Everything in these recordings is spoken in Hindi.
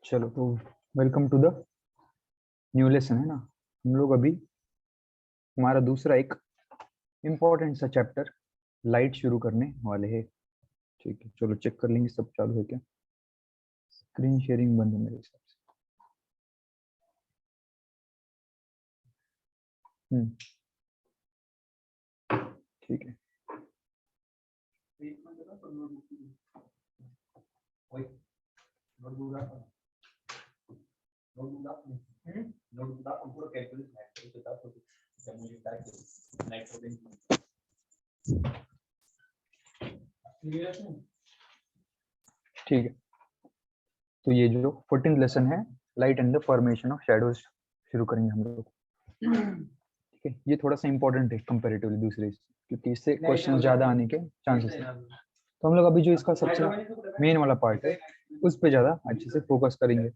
चलो तो welcome to the new lesson है ना। हम लोग अभी हमारा दूसरा एक इम्पोर्टेंट सा चैप्टर लाइट शुरू करने वाले हैं। ठीक है, चलो चेक कर लेंगे सब चालू है क्या। स्क्रीन शेयरिंग बंद है मेरे हिसाब से। ठीक है। ठीक है, तो ये जो 14th लेसन है light and the formation of shadows शुरू करेंगे हम लोग। ठीक है, ये थोड़ा सा इंपॉर्टेंट है कंपैरेटिवली दूसरे से, क्योंकि इससे क्वेश्चन ज्यादा आने के चांसेस है। तो हम लोग अभी जो इसका सबसे मेन वाला पार्ट है उस पे ज्यादा अच्छे से फोकस करेंगे।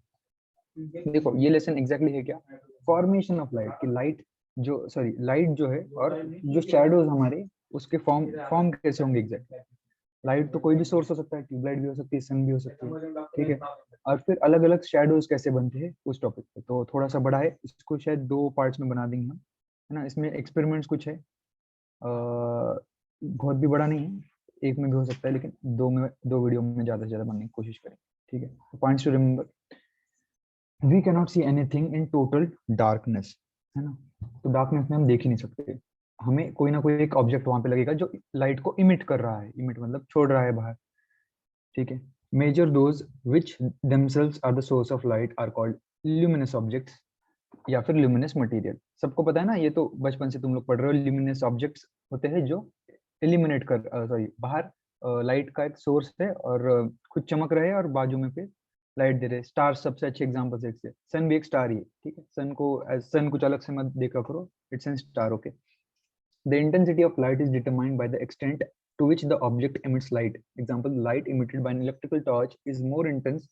देखो ये लेसन एग्जैक्टली है क्या, फॉर्मेशन ऑफ लाइट की लाइट जो सॉरी लाइट जो है और जो शैडोज हमारे उसके फॉर्म फॉर्म कैसे होंगे एग्जैक्टली। लाइट तो कोई भी सोर्स हो सकता है, ट्यूबलाइट भी हो सकती है, सन भी हो सकती है, ठीक है। और फिर अलग अलग शैडोज कैसे बनते हैं उस टॉपिक पे, तो थोड़ा सा बड़ा है, इसको शायद 2 पार्ट्स में बना देंगे हम, है ना। इसमें एक्सपेरिमेंट्स कुछ है, बहुत भी बड़ा नहीं है, एक में भी हो सकता है, लेकिन दो वीडियो में ज्यादा से ज्यादा बनने की कोशिश करें। ठीक है, तो points to remember, we can not see anything in total darkness, है ना। तो डार्कनेस में हम देख ही नहीं सकते, हमें कोई ना कोई एक ऑब्जेक्ट वहां पे लगेगा जो लाइट को इमिट कर रहा है, इमिट मतलब छोड़ रहा है बाहर। ठीक है, major those which themselves are the source of light are called luminous objects या फिर ल्यूमिनस मटेरियल। सबको पता है ना, ये तो बचपन से तुम लोग पढ़ रहे हो, ल्यूमिनस ऑब्जेक्ट्स होते हैं जो एलिमिनेट कर सॉरी बाहर लाइट का एक सोर्स है और खुद चमक रहे हैं और बाजू में फिर लाइट दे रहे हैं। स्टार सबसे अच्छे एग्जांपल है, इससे सन भी एक स्टार ही है। ठीक है, सन कुछ अलग से मत देखा करो, it's an star. Okay, the intensity of light is determined by the extent to which the object emits light. Example, light emitted by an electrical torch is more intense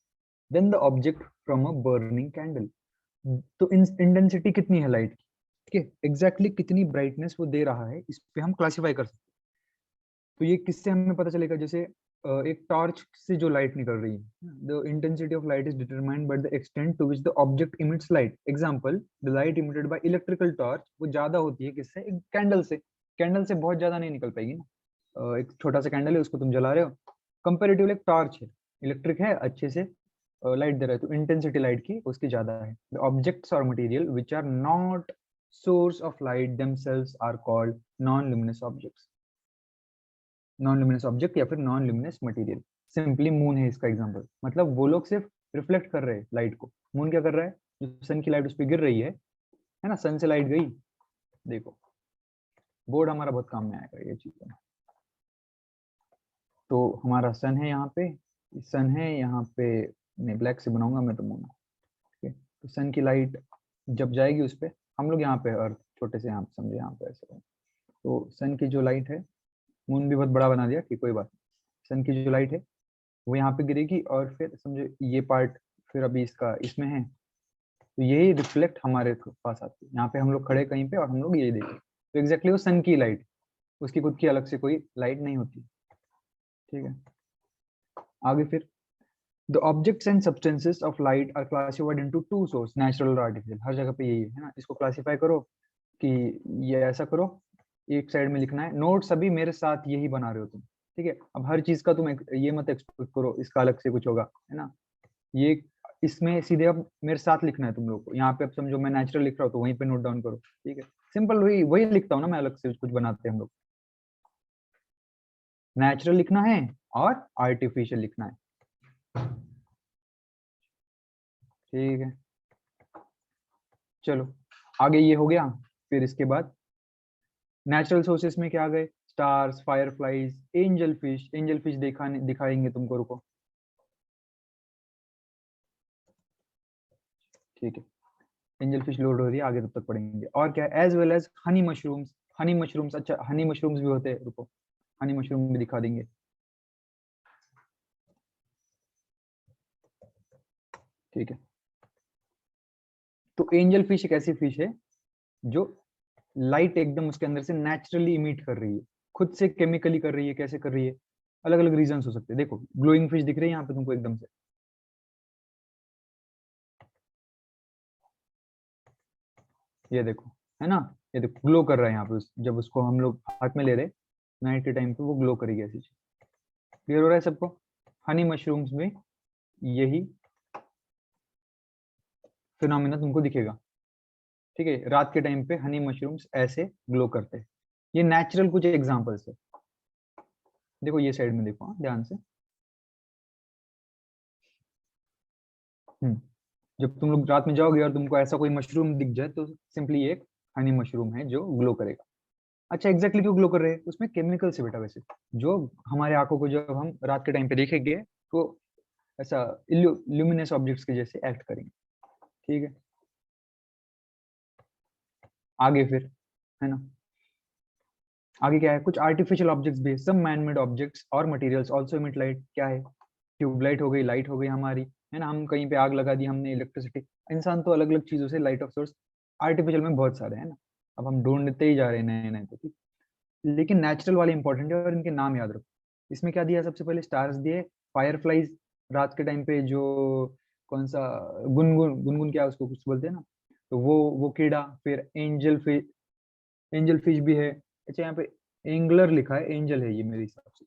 than the object from a burning candle. तो इंटेंसिटी कितनी है लाइट की, ठीक है, एग्जैक्टली कितनी ब्राइटनेस वो दे रहा है, इस पे हम क्लासिफाई कर सकते हैं। तो ये किससे हमें पता चलेगा, जैसे एक टॉर्च से जो लाइट निकल रही है, the intensity of light is determined by the extent to which the object emits light. Example, the light emitted by electrical torch वो ज्यादा होती है किससे, एक कैंडल से। कैंडल से बहुत ज्यादा नहीं निकल पाएगी ना, एक छोटा सा कैंडल है उसको तुम जला रहे हो, कंपेरेटिवली एक टॉर्च है, इलेक्ट्रिक है, अच्छे से लाइट दे रहा है, तो इंटेंसिटी लाइट की उसकी ज्यादा है। द ऑब्जेक्ट्स और material which are not source of light themselves are called non luminous objects. Non luminous object या फिर non luminous material, simply moon है इसका एग्जांपल। मतलब वो लोग सिर्फ रिफ्लेक्ट कर रहे हैं लाइट को, मून क्या कर रहा है, जो सन की लाइट उस पर गिर रही है ना, सन से लाइट गई। देखो बोर्ड हमारा बहुत काम में आएगा ये चीज। तो हमारा सन है यहाँ पे, सन है यहाँ पे, नहीं ब्लैक से बनाऊंगा मैं तो मून। ठीक है, तो सन की लाइट जब जाएगी उस पे, हम लोग यहाँ पे अर्थ छोटे से यहाँ पे समझे, यहाँ पे ऐसे, तो सन की जो लाइट है, मून भी बहुत बड़ा बना दिया कि कोई बात नहीं, सन की जो लाइट है वो यहाँ पे गिरेगी और फिर समझो ये पार्ट फिर अभी इसका इसमें है, तो यही रिफ्लेक्ट हमारे पास आती है। यहाँ पे हम लोग खड़े कहीं पे और हम लोग ये देखें, तो एग्जैक्टली वो सन की लाइट, उसकी खुद की अलग से कोई लाइट नहीं होती। ठीक है, आगे फिर the objects and substances of light are classified into two source, natural और आर्टिफिशियल। हर जगह पे यही है ना, इसको क्लासिफाई करो कि ये ऐसा करो, एक साइड में लिखना है, नोट्स अभी मेरे साथ यही बना रहे हो तुम। ठीक है, अब हर चीज का तुम ये मत एक्सपेक्ट करो इसका अलग से कुछ होगा, है ना। ये इसमें सीधे अब मेरे साथ लिखना है तुम लोग को, यहाँ पे अब समझो मैं नेचुरल लिख रहा हूँ तो वहीं पे नोट डाउन करो। ठीक है, सिंपल वही वही लिखता हूँ ना मैं, अलग से कुछ बनाते हैं हम लोग। नेचुरल लिखना है और आर्टिफिशियल लिखना है। ठीक है, चलो आगे ये हो गया। फिर इसके बाद नेचुरल सोर्सेस में क्या आ गए, stars, fireflies, angel fish. Angel fish दिखाएंगे तुमको, रुको। ठीक है, एंजल फिश लोड हो रही है, आगे तब तक पढ़ेंगे। और क्या, as well as honey mushrooms. Honey mushrooms, अच्छा हनी मशरूम्स भी होते हैं, रुको हनी मशरूम भी दिखा देंगे। ठीक है, तो एंजल फिश एक ऐसी फिश है जो लाइट एकदम उसके अंदर से नेचुरली इमिट कर रही है, खुद से केमिकली कर रही है। कैसे कर रही है, अलग अलग रीजन हो सकते हैं। देखो ग्लोइंग फिश दिख रही है यहाँ पे तुमको एकदम से, ये देखो, है ना, ये देखो ग्लो कर रहा है यहाँ पे जब उसको हम लोग हाथ में ले रहे नाइट के टाइम पे वो ग्लो करेगी ऐसी चीज। क्लियर हो रहा है सबको? हनी मशरूम्स में यही फिनोमिना तुमको दिखेगा। ठीक है, रात के टाइम पे हनी मशरूम्स ऐसे ग्लो करते हैं। ये नेचुरल कुछ एग्जांपल्स है। देखो ये साइड में देखो, हाँ, ध्यान से। हम्म जब तुम लोग रात में जाओगे और तुमको ऐसा कोई मशरूम दिख जाए तो सिंपली एक हनी मशरूम है जो ग्लो करेगा। अच्छा, एग्जैक्टली क्यों ग्लो कर रहे हैं? उसमें केमिकल से बेटा, वैसे जो हमारे आंखों को जब हम रात के टाइम पे देखेंगे तो ऐसा ल्यूमिनस ऑब्जेक्ट्स के जैसे एक्ट करेंगे। ठीक है, आगे फिर, है ना, आगे क्या है? कुछ आर्टिफिशियल ऑब्जेक्ट्स भी है। सम मैन मेड ऑब्जेक्ट्स और मटेरियल्स आल्सो इमिट लाइट। क्या है? ट्यूबलाइट हो गई, लाइट हो गई हमारी, है ना, हम कहीं पे आग लगा दी हमने, इलेक्ट्रिसिटी। इंसान तो अलग अलग चीजों से लाइट ऑफ सोर्स आर्टिफिशियल में बहुत सारे हैं ना, अब हम ढूंढते ही जा रहे हैं नए नए तो, ठीक। लेकिन नेचुरल वाले इंपॉर्टेंट है और इनके नाम याद रखो। इसमें क्या दिया? सबसे पहले स्टार्स दिए, फायरफ्लाइज रात के टाइम पे जो, कौन सा, गुनगुन, गुनगुन क्या उसको कुछ बोलते हैं ना, तो वो कीड़ा। फिर एंजल फिश भी है। अच्छा, यहाँ पे एंगलर लिखा है, एंजल है ये मेरे हिसाब से।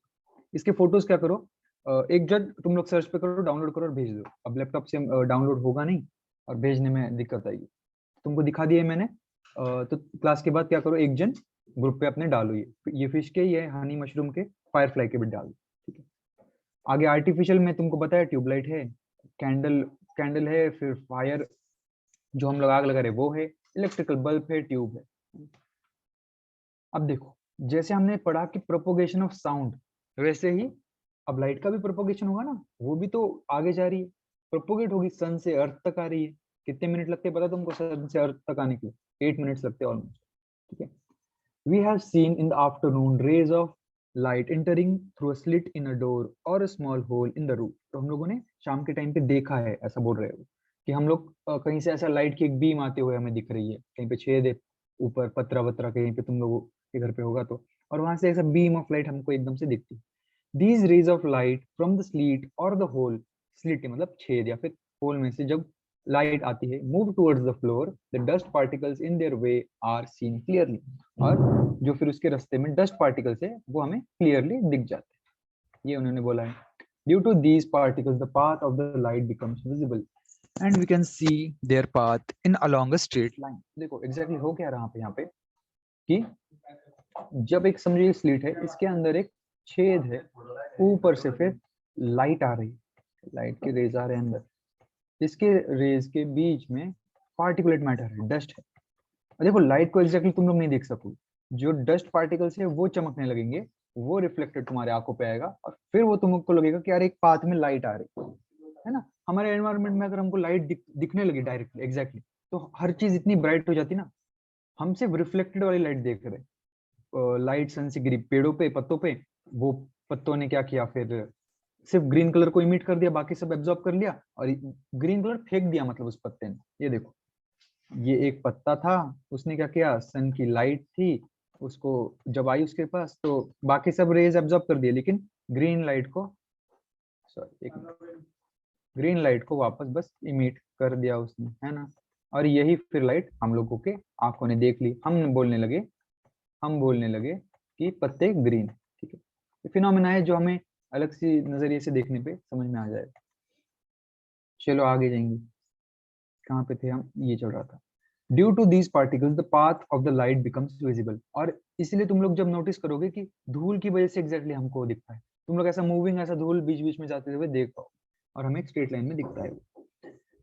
इसके फोटोज क्या करो, एक जब तुम लोग सर्च पे करो, डाउनलोड करो और भेज दो। अब लैपटॉप से डाउनलोड होगा नहीं और भेजने में दिक्कत आएगी। तुमको दिखा दिया मैंने। तो क्लास के बाद क्या करो, एक जन ग्रुप पे अपने डालो ये फिश के, ये हनी मशरूम के, फायरफ्लाई के भी डाल दो। ठीक है, आगे आर्टिफिशियल में तुमको बताया ट्यूबलाइट है, कैंडल कैंडल है, फिर फायर जो हम लोग आग लगा रहे वो है, इलेक्ट्रिकल बल्ब है, ट्यूब है। अब देखो, जैसे हमने पढ़ा कि प्रोपोगेशन ऑफ साउंड, वैसे ही अब लाइट का भी प्रोपोगेशन होगा ना, वो भी तो आगे जा रही है, प्रोपोगेट होगी, सन से अर्थ तक आ रही है। कितने मिनट लगते हैं पता है तुमको सन से अर्थ तक आने के लिए? 8 मिनट्स लगते हैं ऑलमोस्ट। ठीक है, we have seen in the afternoon rays of light entering through a slit in a door और a small hole in the roof. तो हम लोगों ने शाम के टाइम पे देखा है, ऐसा बोल रहे हो कि हम लोग कहीं से ऐसा लाइट की एक बीम आते हुए हमें दिख रही है, कहीं पे छेद है ऊपर, पतरा वतरा कहीं पे तुम लोगों के घर पे होगा तो, और वहां से ऐसा बीम ऑफ लाइट हमको एकदम से दिखती है। These raise of light from the slit और द होल, स्लीट मतलब छेद या फिर होल में से जब लाइट आती है, move towards the floor, the dust particles in their way are seen clearly. और जो फिर उसके रास्ते में डस्ट पार्टिकल्स है वो हमें क्लियरली दिख जाते हैं, ये उन्होंने बोला है। Due to these particles the path of the light becomes visible and we can see their path in along a straight line. देखो एग्जैक्टली हो क्या रहा है यहाँ पे कि जब एक समझिए स्लिट है, इसके अंदर एक छेद है, ऊपर से फिर लाइट आ रही है, लाइट के रेज आ रहे हैं अंदर, इसके रेज के बीच में पार्टिकुलेट मैटर है, डस्ट है। और देखो लाइट को एग्जैक्टली तुम लोग नहीं देख सकोगे, जो डस्ट पार्टिकल्स है वो चमकने लगेंगे, वो रिफ्लेक्टेड तुम्हारे आंखों पे आएगा और फिर वो तुमको लगेगा कि यार एक पाथ में लाइट आ रही है ना। हमारे एनवायरनमेंट में अगर हमको लाइट दिखने लगी डायरेक्टली एग्जैक्टली, तो हर चीज इतनी ब्राइट हो जाती ना, हम सिर्फ रिफ्लेक्टेड वाली लाइट देख रहे हैं। लाइट सन से गिरी पेड़ों पे, पत्तों पे, वो पत्तों ने क्या किया, फिर सिर्फ ग्रीन कलर को इमिट कर दिया, बाकी सब एब्जॉर्ब कर लिया और ग्रीन कलर फेंक दिया, मतलब उस पत्ते ने। ये देखो, ये एक पत्ता था, उसने क्या किया, सन की लाइट थी, उसको जब आई उसके पास तो बाकी सब रेज एब्जॉर्ब कर दिए, लेकिन ग्रीन लाइट को, सॉरी एक मिनट, ग्रीन लाइट को वापस बस इमिट कर दिया उसने, है ना। और यही फिर लाइट हम लोगों के आंखों ने देख ली, हम बोलने लगे कि पत्ते ग्रीन। ठीक है, ये फिनोमेना है जो हमें अलग सी नजरिए से देखने पे समझ में आ जाएगा। चलो आगे जाएंगे, कहाँ पे थे हम, ये चल रहा था। Due to these particles the path of the light becomes visible. और इसलिए तुम लोग जब नोटिस करोगे कि धूल की वजह से एग्जैक्टली हमको दिखता है, तुम लोग ऐसा मूविंग, ऐसा धूल बीच बीच में जाते हुए देख पाओ और हमें एक स्ट्रेट लाइन में दिखता है।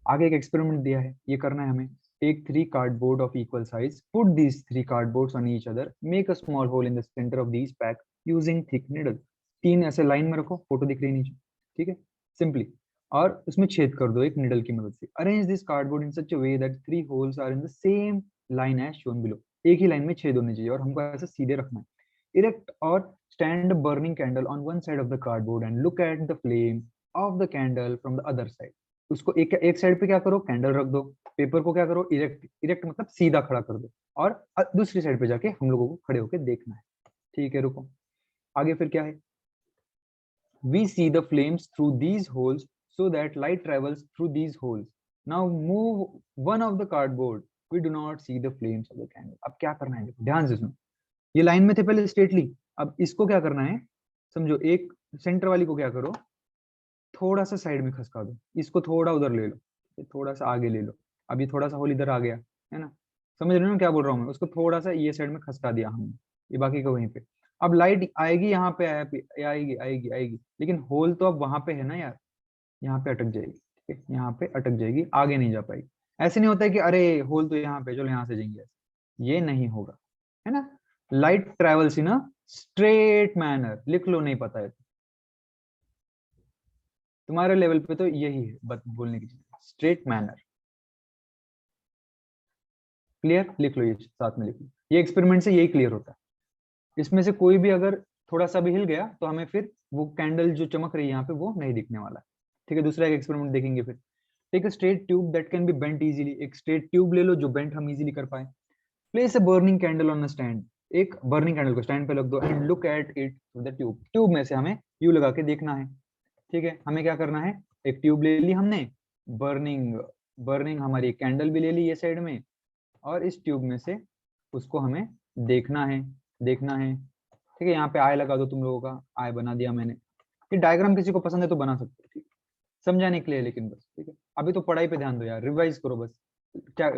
आगे एक एक्सपेरिमेंट दिया है, ये करना है हमें। Take 3 cardboard of equal size, put these 3 cardboards on each other, make a small hole in the center of these pack using thick needle. 3 ऐसे लाइन में रखो, फोटो दिख रही है नीचे, ठीक है, सिंपली, और उसमें छेद कर दो एक निडल की मदद से। Arrange this cardboard in such a way that 3 holes are in the same line as shown below. एक ही लाइन में छेद होने चाहिए और हमको ऐसा सीधे रखना है। इरेक्ट और stand burning candle on one side of the cardboard and look at the flame of the candle from the other side. उसको एक एक साइड पे क्या करो, कैंडल रख दो, पेपर को क्या करो, इरेक्ट, इरेक्ट मतलब सीधा खड़ा कर दो, और दूसरी साइड पे जाके हम लोगों को खड़े होकर देखना है। ठीक है, रुको, आगे फिर क्या है। We see the flames through these holes so that light travels through these holes. Now move one of the cardboard we do not see the flames of the candle. अब क्या करना है, देखो ध्यान से सुनो, ये लाइन में थे पहले स्ट्रेटली, अब इसको क्या करना है, समझो एक सेंटर वाली को क्या करो, थोड़ा सा साइड में खसका दो, इसको थोड़ा उधर ले लो, थोड़ा सा आगे ले लो, अब ये थोड़ा सा होल इधर आ गया, है ना, समझ रहे हो ना क्या बोल रहा हूँ मैं, उसको थोड़ा सा ये साइड में खसका दिया हमने, ये बाकी का वहीं पे। अब लाइट आएगी यहाँ पे, आएगी आएगी आएगी, लेकिन होल तो अब वहां पे है ना यार, यहाँ पे अटक जाएगी, ठीक है, यहाँ पे अटक जाएगी, आगे नहीं जा पाएगी। ऐसे नहीं होता है कि अरे होल तो यहाँ पे, चलो यहाँ से जाएंगे, ये नहीं होगा, है ना। Light travels in a straight manner, लिख लो नहीं पता है तो। तुम्हारे लेवल पे तो यही है बोलने की चीज, स्ट्रेट मैनर, क्लियर, लिख लो ये साथ में, लिख लो, ये एक्सपेरिमेंट से यही क्लियर होता है। इसमें से कोई भी अगर थोड़ा सा भी हिल गया तो हमें फिर वो कैंडल जो चमक रही है यहाँ पे वो नहीं दिखने वाला है, ठीक है। दूसरा एक एक्सपेरिमेंट देखेंगे फिर। Take a straight tube that can be bent easily, एक स्ट्रेट ट्यूब ले लो जो बेंट हम इजीली कर पाए। Place a burning candle on a stand, एक बर्निंग कैंडल को स्टैंड पे रख दो, and look at it through the tube, tube में से हमें यू लगा के देखना है, ठीक है। हमें क्या करना है, एक ट्यूब ले ली हमने, बर्निंग बर्निंग हमारी कैंडल भी ले ली ये साइड में, और इस ट्यूब में से उसको हमें देखना है, देखना है, ठीक है। यहाँ पे आई लगा दो, तुम लोगों का आई बना दिया मैंने। ये डायग्राम किसी को पसंद है तो बना सकते हो, ठीक है, समझाने के लिए, लेकिन बस ठीक है। अभी तो पढ़ाई पे ध्यान दो यार, रिवाइज करो बस, क्या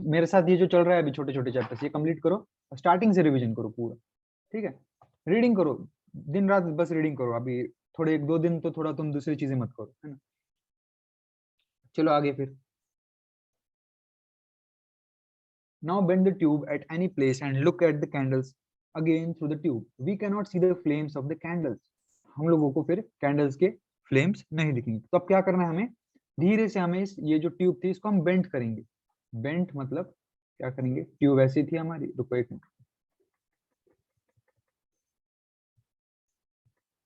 मेरे साथ ये जो चल रहा है अभी, छोटे छोटे चैप्टर्स ये कंप्लीट करो, स्टार्टिंग से रिवीजन करो पूरा, ठीक है। रीडिंग करो, दिन रात बस रीडिंग करो, अभी थोड़े एक दो दिन तो थोड़ा तुम दूसरी चीजें मत करो, है ना। चलो आगे फिर। Now bend the tube at any place and look at the candles again through the tube. We cannot see the flames of the candles. हम लोगों को फिर कैंडल्स के फ्लेम्स नहीं दिखेंगे। तो अब क्या करना है हमें, धीरे से हमें ये जो ट्यूब थी इसको हम बेंट करेंगे। बेंट मतलब क्या करेंगे, ट्यूब ऐसी थी हमारी, रुको एक मिनट,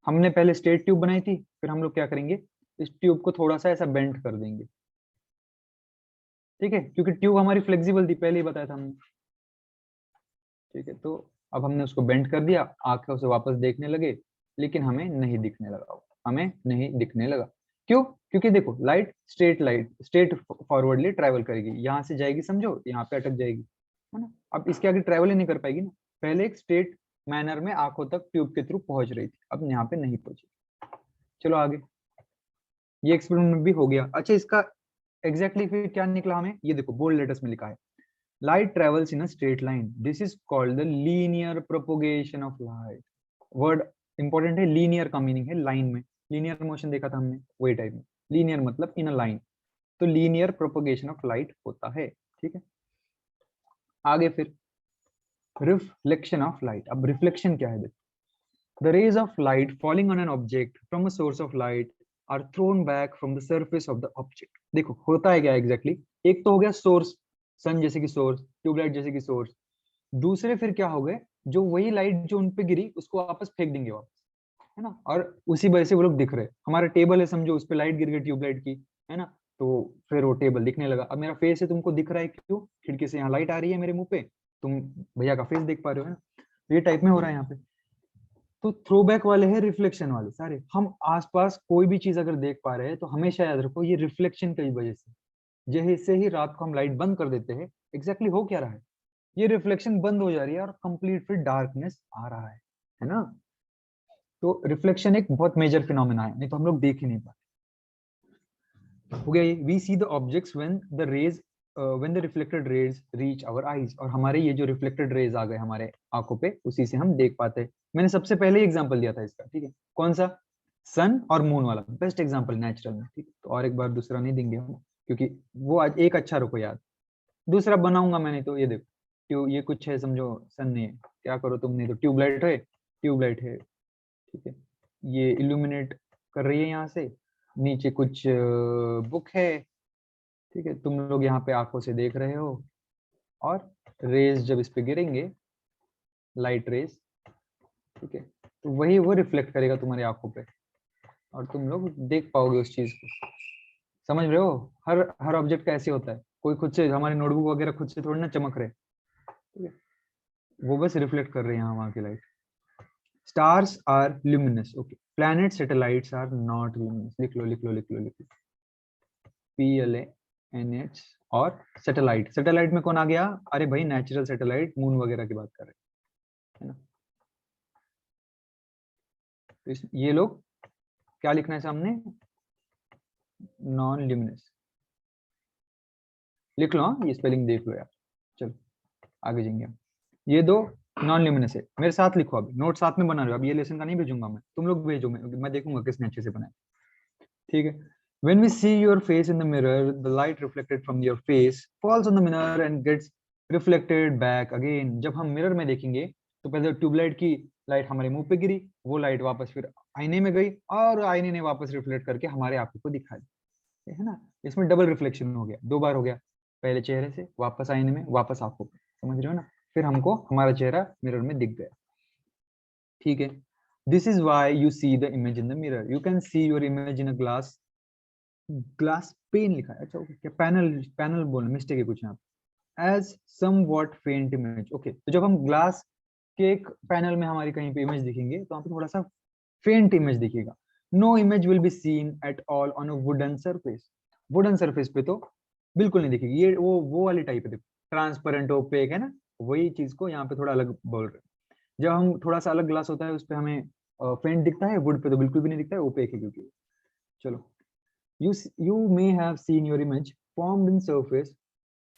हमने पहले स्ट्रेट ट्यूब बनाई थी, फिर हम लोग क्या करेंगे, इस ट्यूब को थोड़ा सा ऐसा बेंट कर देंगे, ठीक है, क्योंकि ट्यूब हमारी फ्लेक्सिबल थी, पहले ही बताया था हमने, ठीक है। तो अब हमने उसको बेंड कर दिया, आंखें उसे वापस देखने लगे, लेकिन हमें नहीं दिखने लगा वो, हमें नहीं दिखने लगा। क्यों, क्योंकि देखो लाइट स्ट्रेट फॉरवर्डली ट्रैवल करेगी, यहाँ से जाएगी समझो, यहाँ पे अटक जाएगी, है ना। अब इसके आगे ट्रैवल ही नहीं कर पाएगी ना, पहले एक स्ट्रेट मैनर में आंखों तक ट्यूब के थ्रू पहुंच रही थी, अब यहाँ पे नहीं पहुंची। चलो आगे, ये एक्सपेरिमेंट भी हो गया। अच्छा इसका एग्जैक्टली फिर क्या निकला हमें, ये देखो बोल्ड लेटर्स में लिखा है, light travels in a straight line, this is called the linear propagation of light। Word important है, लीनियर का मीनिंग है लाइन में, लीनियर मोशन देखा था हमने वही टाइप में, लीनियर मतलब इन अ लाइन, तो लीनियर प्रोपोगेशन ऑफ लाइट होता है, ठीक है। आगे फिर रिफ्लेक्शन ऑफ लाइट, अब रिफ्लेक्शन क्या है, देखो the rays of light falling on an object from a source of light are thrown back from the surface of the object. देखो होता है क्या एग्जैक्टली, एक तो हो गया सोर्स, सन जैसे कि सोर्स, ट्यूबलाइट जैसे कि सोर्स, दूसरे फिर क्या हो गए, जो वही लाइट जो उन पे गिरी उसको वापस फेंक देंगे वापस, है ना, और उसी वजह से वो लोग दिख रहे। हमारा टेबल है समझो, उस पे लाइट गिर गई ट्यूबलाइट की, है ना, तो फिर वो टेबल दिखने लगा। अब मेरा फेस है, तुमको दिख रहा है, क्यों, खिड़की से यहाँ लाइट आ रही है मेरे मुंह पे, तुम भैया का फेस देख पा रहे हो, है ना, ये टाइप में हो रहा है यहाँ पे। तो थ्रोबैक वाले हैं रिफ्लेक्शन वाले सारे, हम आसपास कोई भी चीज अगर देख पा रहे हैं तो हमेशा याद रखो ये रिफ्लेक्शन की वजह से, जैसे ही रात को हम लाइट बंद कर देते हैं, एग्जैक्टली हो क्या रहा है, ये रिफ्लेक्शन बंद हो जा रही है और कंप्लीट फिर डार्कनेस आ रहा है ना। तो रिफ्लेक्शन एक बहुत मेजर फिनोमेना है, नहीं तो हम लोग देख ही नहीं पाते। हो गया ये, we see the objects when the reflected rays reach our eyes, और हमारे ये जो रिफ्लेक्टेड रेज आ गए हमारे आंखों पे, उसी से हम देख पाते हैं। मैंने सबसे पहले एग्जांपल दिया था इसका, ठीक है, कौन सा, सन और मून वाला, बेस्ट एग्जांपल नेचुरल में, ठीक है। तो और एक बार दूसरा नहीं देंगे हम, क्योंकि वो आज एक अच्छा, रुको याद, दूसरा बनाऊंगा मैंने, तो ये देखो ये कुछ है समझो, सन नहीं है, क्या करो तुम, नहीं तो ट्यूबलाइट है, ट्यूबलाइट है, ठीक है, ये इल्यूमिनेट कर रही है यहाँ से, नीचे कुछ बुक है, ठीक है, तुम लोग यहाँ पे आंखों से देख रहे हो, और रेज जब इस पे गिरेंगे, लाइट रेज, ठीक है, तो वही वो रिफ्लेक्ट करेगा तुम्हारी आंखों पे, और तुम लोग देख पाओगे उस चीज को, समझ रहे हो। हर हर ऑब्जेक्ट का ऐसे होता है, कोई खुद से, हमारे नोटबुक वगैरह खुद से थोड़ी ना चमक रहे, ठीक है, वो बस रिफ्लेक्ट कर रहे हैं यहाँ वहाँ की light. Stars are luminous, okay, planet satellites are not luminous, लिख लो लिख लो लिख लो लिख लो, PLA NH और सैटेलाइट, सैटेलाइट में कौन आ गया, अरे भाई नेचुरल सैटेलाइट, मून वगैरह की बात कर रहे हैं, है ना। तो ये लोग क्या लिखना है सामने, नॉन ल्यूमिनस, लिख लो, हाँ ये स्पेलिंग देख लो यार। चलो आगे जाएंगे हम। ये दो नॉन ल्यूमिनस है, मेरे साथ लिखो, अभी नोट साथ में बना रहे हो, अब ये लेसन का नहीं भेजूंगा मैं, तुम लोग भेजो, मैं देखूंगा किसने अच्छे से बनाया, ठीक है। When we see your face in the mirror, the light reflected from your face falls on the mirror and gets reflected back again. जब हम मिरर में देखेंगे तो पहले ट्यूबलाइट की लाइट हमारे मुंह पे गिरी, वो लाइट वापस फिर आईने में गई और आईने ने वापस रिफ्लेक्ट करके हमारे आंखों को दिखा दी, है ना। इसमें डबल रिफ्लेक्शन हो गया, दो बार हो गया, पहले चेहरे से वापस आईने में, वापस आंखों पे, समझ रहे हो ना। फिर हमको हमारा चेहरा मिरर में दिख गया, ठीक है। This is why you see the image in the mirror, you can see your image in a glass, glass pen लिखा है, अच्छा क्या पैनल, पैनल बोलना मिस्टेक है कुछ यहाँ पे, एज सम वॉट फेंट इमेज, ओके। तो जब हम ग्लास के एक पैनल में हमारी कहीं पे इमेज दिखेंगे तो वहाँ पे थोड़ा सा फेंट इमेज दिखेगा। No image will be seen at all on a wooden surface, wooden surface पे तो बिल्कुल नहीं दिखेगी, ये वो वाली टाइप है, देखो ट्रांसपेरेंट ओपेक है ना, वही चीज को यहाँ पे थोड़ा अलग बोल रहे हैं। जब हम थोड़ा सा अलग ग्लास होता है उस पे हमें फेंट दिखता है, वुड पे तो बिल्कुल भी नहीं दिखता है, ओपेक है क्योंकि। चलो, you may have seen your image formed in surface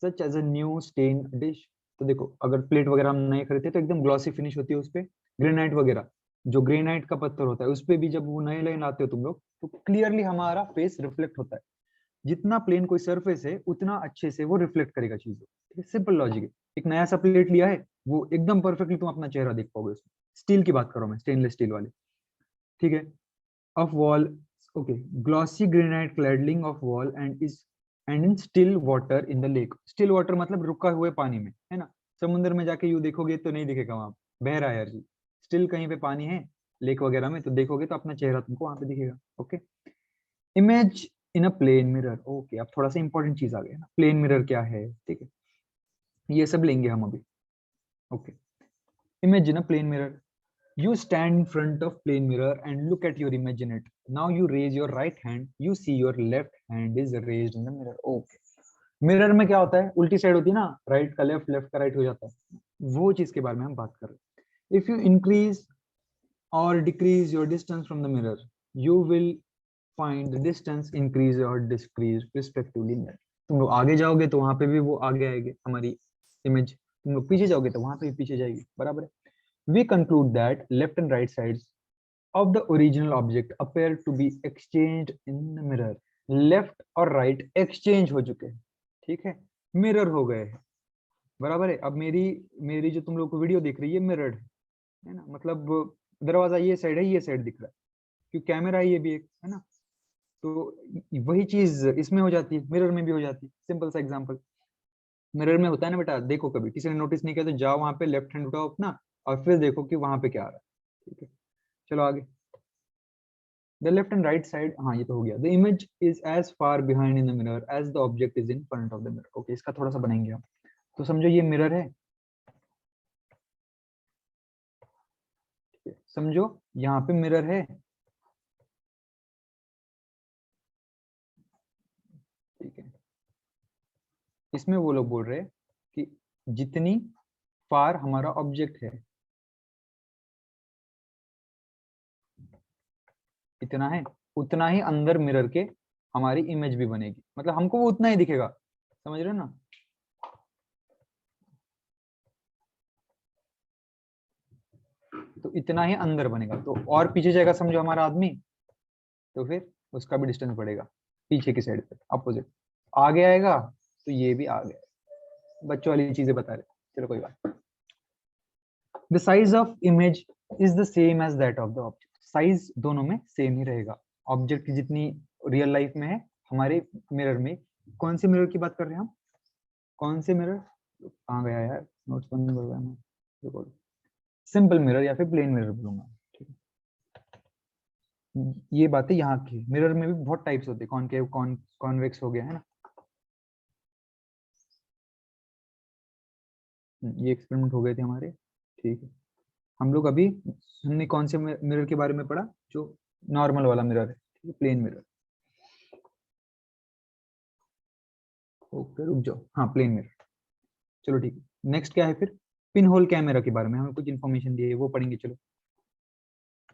such as a new stained dish। तो देखो अगर प्लेट वगैरह हम नए खरीदते तो एकदम ग्लॉसी फिनिश होती है उस पे, ग्रेनाइट वगैरह, जो ग्रेनाइट का पत्थर होता है उस पे भी जब वो नए नए लाते हो तुम लोग तो क्लियरली हमारा फेस रिफ्लेक्ट होता है। जितना प्लेन कोई सरफेस है उतना अच्छे से वो रिफ्लेक्ट करेगा चीजों, सिंपल लॉजिक है। एक नया सा प्लेट लिया है, वो एकदम परफेक्टली तुम अपना चेहरा देख पाओगे उसमें। स्टील की बात करो मैं, स्टेनलेस स्टील वाली, ठीक है। of wall, okay, glossy granite cladding of wall and in still water in the lake, still water मतलब रुका हुए पानी में, है ना। समुद्र में जाके यू देखोगे तो नहीं दिखेगा, वहां बह रहा है यार जी, स्टिल कहीं पे पानी है लेक वगैरह में तो देखोगे तो अपना चेहरा तुमको वहां पे दिखेगा, okay. Image in a plane mirror, okay, अब थोड़ा सा इंपॉर्टेंट चीज आ गया ना, प्लेन मिरर क्या है, ठीक है, ये सब लेंगे हम अभी, okay. Image in a plane mirror, you stand in front of plane mirror and look at your image in it. Now you raise your right hand, you see your left hand is raised in the mirror, okay। Mirror में क्या होता है, उल्टी साइड होती है ना, राइट का लेफ्ट, लेफ्ट का राइट हो जाता है, वो चीज के बारे में हम बात कर रहे हैं। इफ यू इंक्रीज और decrease your distance from the mirror, you will find the distance increase और डिक्रीज रिस्पेक्टिवली मिरर। तुम लोग आगे जाओगे तो वहां पे भी वो आगे आएगी हमारी इमेज, तुम लोग पीछे जाओगे तो वहां पे भी पीछे जाएगी, बराबर है। We conclude that left and right sides of the original object appear to be exchanged in the mirror। Left और राइट एक्सचेंज हो चुके हैं, ठीक है, मिरर हो गए हैं, बराबर है। अब मेरी मेरी जो तुम लोग को वीडियो दिख रही है मिरर्ड है ना, मतलब दरवाजा ये साइड है, ये साइड दिख रहा है, क्योंकि कैमरा है ये भी एक, है ना। तो वही चीज इसमें हो जाती है, मिरर में भी हो जाती है। सिंपल सा एग्जांपल, मिरर में होता है ना बेटा, देखो कभी किसी ने नोटिस नहीं किया तो जाओ वहां पे, लेफ्ट हैंड उठाओ अपना और फिर देखो कि वहां पे क्या आ रहा है, ठीक है। चलो आगे, the left and right side, हाँ ये तो हो गया। The image is as far behind in the mirror as the object is in front of the mirror, okay. इसका थोड़ा सा बनाएंगे हम, तो समझो ये मिरर है, ठीक है? समझो यहाँ पे मिरर है, ठीक है। इसमें वो लोग बोल रहे हैं कि जितनी फार हमारा ऑब्जेक्ट है इतना है, उतना ही अंदर मिरर के हमारी इमेज भी बनेगी, मतलब हमको वो उतना ही दिखेगा, समझ रहे हो ना। तो इतना ही अंदर बनेगा, तो और पीछे जाएगा समझो हमारा आदमी, तो फिर उसका भी डिस्टेंस बढ़ेगा पीछे की साइड पे, अपोजिट। आगे आएगा तो ये भी आ गया, बच्चों वाली चीजें बता रहे, चलो कोई बात। The size of image is the same as that of the object, size दोनों में सेम ही रहेगा, ऑब्जेक्ट की जितनी रियल लाइफ में है हमारे मिरर में। कौन से मिरर की बात कर रहे हैं हम, कौन से मिरर, कहाँ गया यार, नोट्स बंद कर रहा है, सिंपल मिरर या फिर प्लेन मिरर बोलूंगा, ठीक है। ये बातें यहाँ की, मिरर में भी बहुत टाइप्स होते हैं, कॉनकेव, कॉन्वेक्स हो गया, है ना। ये एक्सपेरिमेंट हो गए थे हमारे, ठीक है। हम लोग अभी, हमने कौन से मिरर के बारे में पढ़ा, जो नॉर्मल वाला मिरर है, ठीक है, प्लेन मिरर। ओके रुक जाओ, हाँ प्लेन मिरर, चलो ठीक है। नेक्स्ट क्या है फिर, पिन होल कैमरा के बारे में हमें कुछ इन्फॉर्मेशन दी है, वो पढ़ेंगे। चलो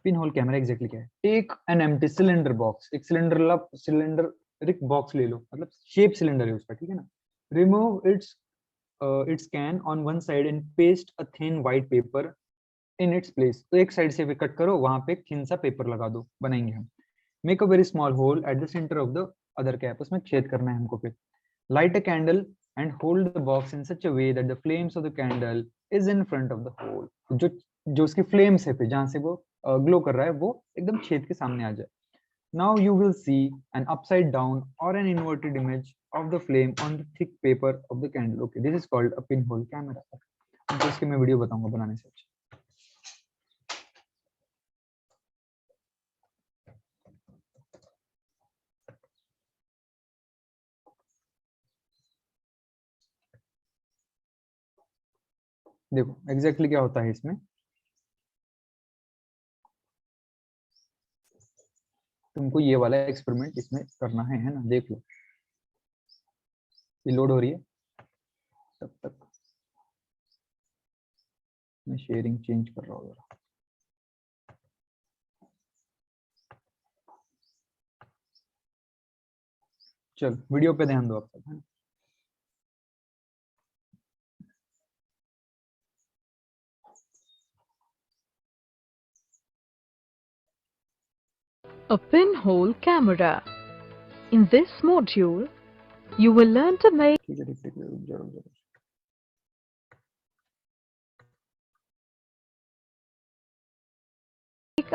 पिन होल कैमरा एग्जैक्टली क्या है। Take an empty cylinder box, एक सिलेंडरिक बॉक्स ले लो, मतलब शेप सिलेंडर है उसका, ठीक है ना। Remove it's can on one side and paste a thin white paper in its place. तो एक साइड से भी कट करो, वहां पे एक थिन सा पेपर लगा दो, बनाएंगे हम। Make a very small hole at the center of the other cap, उसमें छेद करना है हमको। फिर light a candle and hold the box in such a way that the flames of the candle is in front of the hole। जो जो उसकी फ्लेम्स है फिर जहां से वो ग्लो कर रहा है, वो एकदम छेद के सामने आ जाए। now you will see an upside down or an inverted image of the flame on the thick paper of the candle। okay, this is called a pinhole camera। तो इसके मैं वीडियो बताऊंगा बनाने से। देखो एग्जैक्टली क्या होता है इसमें। तुमको ये वाला एक्सपेरिमेंट इसमें करना है ना, देख लो। ये लोड हो रही है, तब तक मैं शेयरिंग चेंज कर रहा हूँ जरा। चल वीडियो पे ध्यान दो आप सब, है ना। A pinhole camera. In this module, you will learn to make ठीक है ठीक है, रुक जाओ रुक जाओ।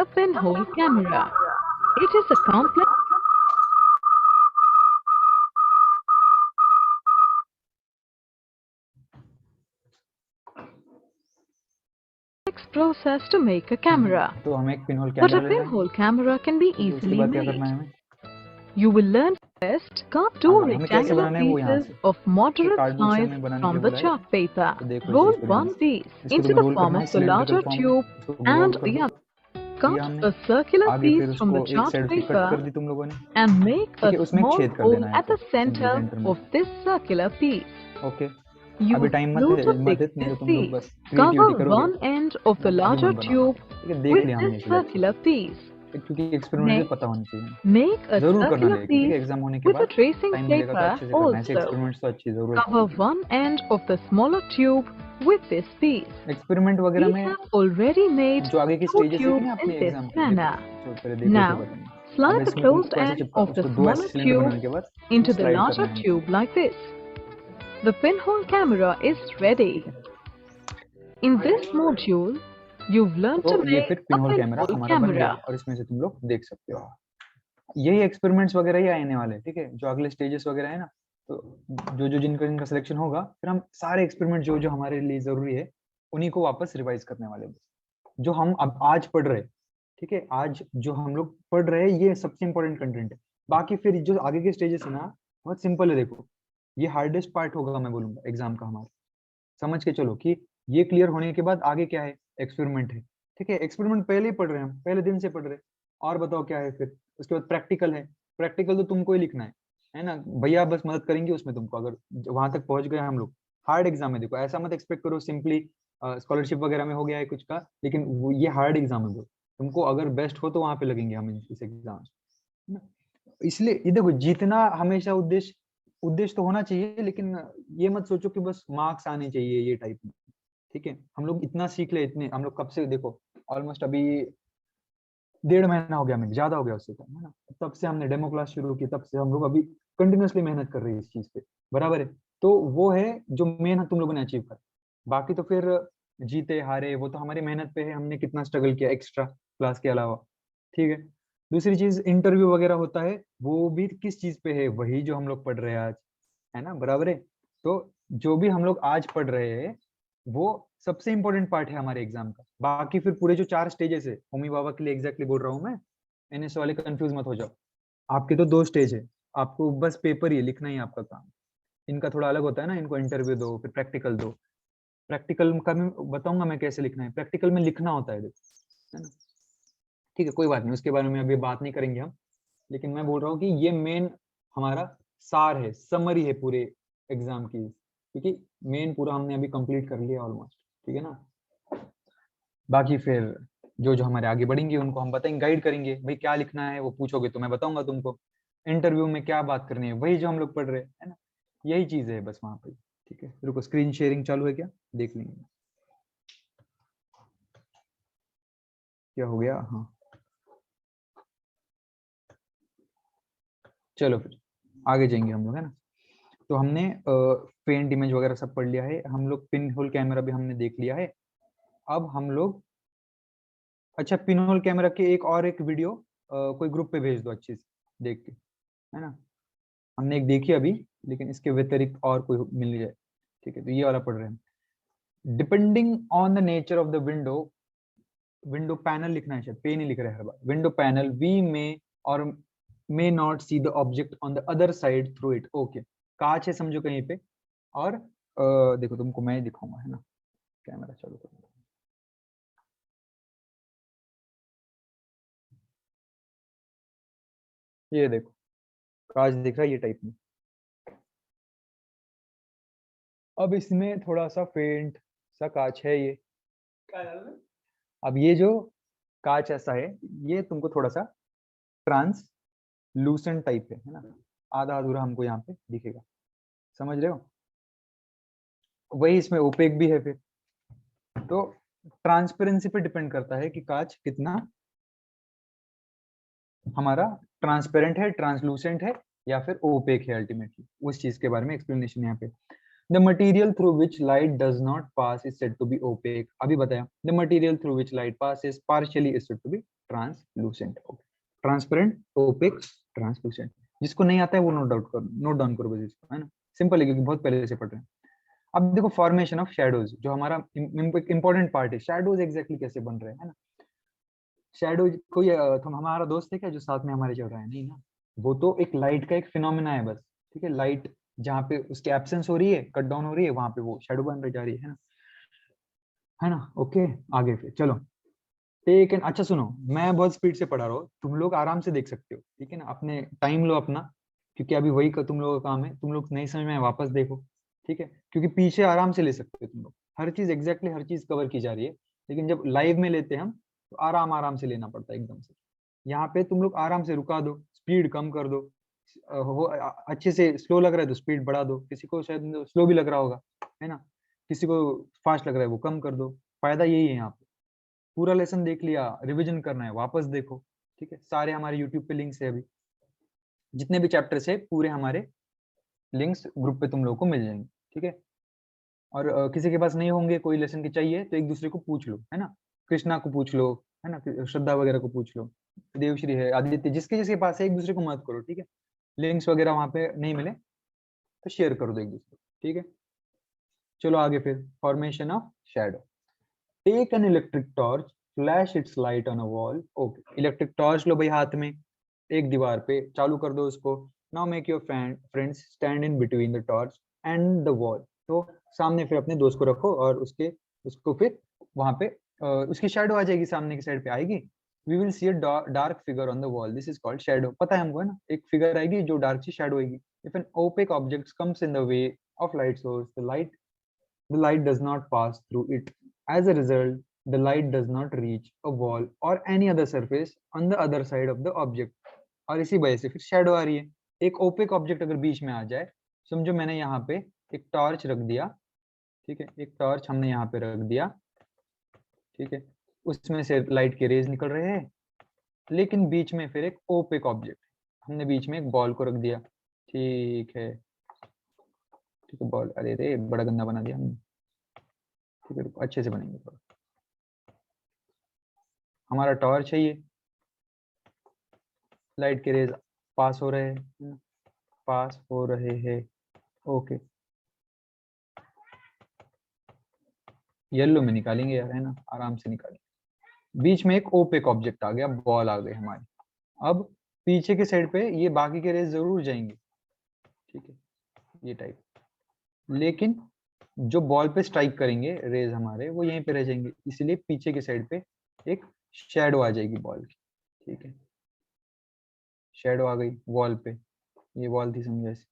a pinhole camera. It is a complex process to make a camera. तो हमें एक पिनहोल But कैमरा a लेना है, pinhole camera can be ठीक है। उसके easily बाद क्या made. करना है हमें, You will learn first cut two अब हमें कैसे rectangular बनाना है वो यहाँ pieces से। of moderate कार्डबोर्ड से size हमने बनाने के from लिए the बोला है, chalk paper. तो देखो इस Roll चीज को ध्यान one से। piece इसको into तुम्हें the रोल form करना है of the cylindrical larger form में, tube इसको रोल and कर the दो। other. किया Cut हमने, a circular आगे फिर piece from the उसको एक chart साइड से कट paper कर दी तुम लोगों ने, and make ठीक a है। उसमें एक small छेद कर hole देना है at the फिर सिंपली center सेंटर में। of this circular piece. Okay अभी Use टाइम glue to मत fix नहीं this तो तुम लोग piece. बस क्रिएटिविटी Cover करोगे, one end of the आगे larger मत बनाना, tube ठीक है। देख with लिया हमने this इसे लेक्चर, circular piece. क्योंकि एक्सपेरिमेंट भी Next, पता होनी चाहिए, make a जरूर करना circular लेकिन, ठीक है। piece एग्जाम होने के with a बाद tracing टाइम मिलेगा तो paper अच्छे से करना, ऐसे also. एक्सपेरिमेंट्स तो अच्छी जरूरत Cover होती है। one end of the smaller tube with this piece. Experiment वगैरह We में have already made जो आगे की two स्टेजेस देखी tubes ना अपने in this एग्जाम के, देखो manner. जो पहले देखो फिर Now, बताएंगे। अब slide the इसमें closed तुमको ऐसे end चिपका, of the उसको दो ऐसे smaller सिलेंडर बनाने के tube बाद into the स्लाइड larger करना है tube like this. The pinhole camera is ready. ठीक है। In this module, you've learned तो to ये make फिर a पिनहोल कैमरा pinhole हमारा बन गया camera. और इसमें से तुम लोग देख सकते हो। यही एक्सपेरिमेंट्स वगैरह ही आने वाले हैं, ठीक है। जो अगले स्टेजेस वगैरह है ना, तो जो जिनका सिलेक्शन होगा, फिर हम सारे एक्सपेरिमेंट जो जो हमारे लिए जरूरी है उन्हीं को वापस रिवाइज करने वाले हैं। जो हम अब आज पढ़ रहे हैं, ठीक है, आज जो हम लोग पढ़ रहे हैं ये सबसे इंपॉर्टेंट कंटेंट है। बाकी फिर जो आगे के स्टेजेस है ना, बहुत सिंपल है। देखो ये हार्डेस्ट पार्ट होगा मैं बोलूंगा एग्जाम का हमारा। समझ के चलो कि ये क्लियर होने के बाद आगे क्या है, एक्सपेरिमेंट है, ठीक है। एक्सपेरिमेंट पहले ही पढ़ रहे हैं हम, पहले दिन से पढ़ रहे हैं। और बताओ क्या है फिर, उसके बाद प्रैक्टिकल है। प्रैक्टिकल तो तुमको ही लिखना है ना। भैया बस मदद करेंगे उसमें तुमको, अगर वहां तक पहुंच गए हम लोग। हार्ड एग्जाम है, देखो ऐसा मत एक्सपेक्ट करो सिंपली स्कॉलरशिप वगैरह में हो गया है कुछ का, लेकिन ये हार्ड एग्जाम है। तुमको अगर बेस्ट हो तो वहां पे लगेंगे हम इस एग्जाम। इसलिए ये देखो, जीतना हमेशा उद्देश्य उद्देश्य तो होना चाहिए, लेकिन ये मत सोचो कि बस मार्क्स आने चाहिए ये टाइप में, ठीक है। हम लोग इतना सीख ले, इतने हम लोग कब से देखो, ऑलमोस्ट अभी 1.5 महीना हो गया, हमें ज्यादा हो गया उससे तो, है ना। तब से हमने डेमो क्लास शुरू की, तब से हम लोग अभी कंटिन्यूअसली मेहनत कर रहे हैं इस चीज पे, बराबर है। तो वो है जो मेन तुम लोगों ने अचीव कर। बाकी तो फिर जीते हारे वो तो हमारी मेहनत पे है, हमने कितना स्ट्रगल किया एक्स्ट्रा क्लास के अलावा, ठीक है। दूसरी चीज इंटरव्यू वगैरह होता है, वो भी किस चीज पे है, वही जो हम लोग पढ़ रहे हैं आज, है ना, बराबर है। तो जो भी हम लोग आज पढ़ रहे हैं वो सबसे इंपॉर्टेंट पार्ट है हमारे एग्जाम का। बाकी फिर पूरे जो 4 स्टेजेस है, होमी बाबा के लिए एग्जैक्टली बोल रहा हूँ मैं, एनएस वाले कंफ्यूज मत हो जाओ। आपके तो 2 स्टेज है, आपको बस पेपर ही है, लिखना ही आपका काम। इनका थोड़ा अलग होता है ना, इनको इंटरव्यू दो फिर प्रैक्टिकल दो। प्रैक्टिकल का मैं बताऊंगा मैं कैसे लिखना है, प्रैक्टिकल में लिखना होता है, देखो, है ना। ठीक है कोई बात नहीं, उसके बारे में अभी बात नहीं करेंगे हम, लेकिन मैं बोल रहा हूँ कि ये मेन हमारा सार है, समरी है पूरे एग्जाम की, क्योंकि मेन पूरा हमने अभी कंप्लीट कर लिया ऑलमोस्ट, ठीक है ना। बाकी फिर जो जो हमारे आगे बढ़ेंगे उनको हम बताएंगे, गाइड करेंगे, भाई क्या लिखना है वो पूछोगे तो मैं बताऊंगा तुमको, इंटरव्यू में क्या बात करनी है वही जो हम लोग पढ़ रहे हैं, है ना। यही चीज है बस वहां पे, ठीक है। रुको, स्क्रीन शेयरिंग चालू है क्या, देख लेंगे। क्या हो गया, हाँ चलो फिर आगे जाएंगे हम लोग, है ना। तो हमने पेंट इमेज वगैरह सब पढ़ लिया है हम लोग, पिन होल कैमरा भी हमने देख लिया है। अब हम लोग, अच्छा पिन होल कैमरा के एक वीडियो कोई ग्रुप पे भेज दो अच्छी से देख के, है ना। हमने एक देखी अभी, लेकिन इसके व्यतिरिक्त और कोई मिल जाए, ठीक है। तो ये वाला पढ़ रहे हैं। Depending on the nature of the window, window panel लिखना है, शायद पे नहीं लिख रहा है हर बार, विंडो पैनल वी मे और may not see the object on the other side through it, okay. कांच है समझो कहीं पे, और देखो तुमको मैं ही दिखाऊंगा, है ना। कैमरा चालू करो, ये देखो कांच दिख रहा है ये टाइप में। अब इसमें थोड़ा सा फेंट सा कांच है ये, अब ये जो कांच ऐसा है, ये तुमको थोड़ा सा ट्रांसलूसेंट टाइप है ना, आधा अधूरा हमको यहाँ पे दिखेगा, समझ रहे हो। वही इसमें ओपेक भी है फिर, तो ट्रांसपेरेंसी पे डिपेंड करता है कि कांच कितना हमारा ट्रांसपेरेंट है, ट्रांसलूसेंट है, या फिर ओपेक है। अल्टीमेटली उस चीज के बारे में एक्सप्लेनेशन यहाँ पे, the material through which light does not pass is said to be opaque, अभी बताया। The material through which light pass is partially is said to be translucent, transparent, opaque, translucent. जिसको नहीं आता है वो नोट डाउन करो बस इसको, है ना। सिंपल है क्योंकि बहुत पहले से पढ़ रहे हैं। अब देखो फॉर्मेशन ऑफ शैडोज, जो हमारा इंपॉर्टेंट पार्ट है, शैडोज एग्जैक्टली कैसे बन रहे हैं, है ना। शैडो कोई तुम हमारा दोस्त है क्या जो साथ में हमारे चल रहा है, नहीं ना। वो तो एक लाइट का एक फिनोमिना है बस, ठीक है। लाइट जहाँ पे उसकी एब्सेंस हो रही है, कट डाउन हो रही है, वहां पे वो शैडो बन रही जा रही है ना, है ना। ओके, आगे फिर चलो। टेक एंड, अच्छा सुनो, मैं बहुत स्पीड से पढ़ा रहा हूँ, तुम लोग आराम से देख सकते हो, ठीक है ना। अपने टाइम लो अपना, क्योंकि अभी वही का तुम लोगों का काम है, तुम लोग नहीं समझ में आए वापस देखो, ठीक है। क्योंकि पीछे आराम से ले सकते हो तुम लोग, हर चीज एग्जैक्टली हर चीज कवर की जा रही है, लेकिन जब लाइव में लेते हैं हम तो आराम आराम से लेना पड़ता है एकदम से। यहाँ पे तुम लोग आराम से रुका दो, स्पीड कम कर दो, अच्छे से स्लो लग रहा है तो स्पीड बढ़ा दो, किसी को शायद स्लो भी लग रहा होगा, है ना, किसी को फास्ट लग रहा है वो कम कर दो। फायदा यही है यहाँ पे। पूरा लेसन देख लिया, रिवीजन करना है वापस देखो, ठीक है। सारे हमारे यूट्यूब पे लिंक्स है अभी, जितने भी चैप्टर्स है पूरे हमारे लिंक्स ग्रुप पे तुम लोगों को मिल जाएंगे, ठीक है। और किसी के पास नहीं होंगे कोई लेसन के चाहिए तो एक दूसरे को पूछ लो, है ना। कृष्णा को पूछ लो, है ना, श्रद्धा वगैरह को पूछ लो, देवश्री है, आदित्य, जिसके जिसके पास है एक दूसरे को मत करो, ठीक है। लिंक्स वगैरह वहां पे नहीं मिले तो शेयर कर दो एक दूसरे को, ठीक है। चलो आगे फिर, formation of shadow. Take an electric torch, flash its light on a wall, okay. Electric torch लो भाई हाथ में, एक दीवार पे चालू कर दो उसको। Now make your friends stand in between the torch and the wall, तो सामने फिर अपने दोस्त को रखो और उसके उसको फिर वहां पे उसकी शैडो आ जाएगी, सामने की साइड पे आएगी। We will see a dark figure on the wall, this is called shadow, पता है हमको, है ना। एक फिगर आएगी जो डार्क सी शैडो आएगी। If an opaque object comes in the way of light source, the light does not pass through it. As a result, the light does not reach a wall or any other surface on the other side of the object. और इसी वजह से फिर शेडो आ रही है। एक ओपेक ऑब्जेक्ट अगर बीच में आ जाए, समझो मैंने यहाँ पे एक टॉर्च रख दिया, ठीक है, एक टॉर्च हमने यहाँ पे रख दिया, ठीक है। उसमें से लाइट के रेज निकल रहे हैं, लेकिन बीच में फिर एक ओपेक ऑब्जेक्ट, हमने बीच में एक बॉल को रख दिया, ठीक है, ठीक है। बॉल, अरे रे बड़ा गंदा बना दिया हमने, ठीक है, अच्छे से बनेंगे थोड़ा। हमारा टॉर्च है ये, लाइट के रेज पास हो रहे हैं, पास हो रहे हैं, ओके। येलो में निकालेंगे यार, है ना, आराम से निकालेंगे। बीच में एक ओपेक ऑब्जेक्ट आ गया, बॉल आ गई हमारी। अब पीछे के साइड पे ये बाकी के रेज जरूर जाएंगे, ठीक है, ये टाइप, लेकिन जो बॉल पे स्ट्राइक करेंगे रेज हमारे, वो यहीं पे रह जाएंगे, इसलिए पीछे के साइड पे एक शेडो आ जाएगी बॉल की, ठीक है। शेडो आ गई वॉल पे, ये वॉल थी समझो ऐसे,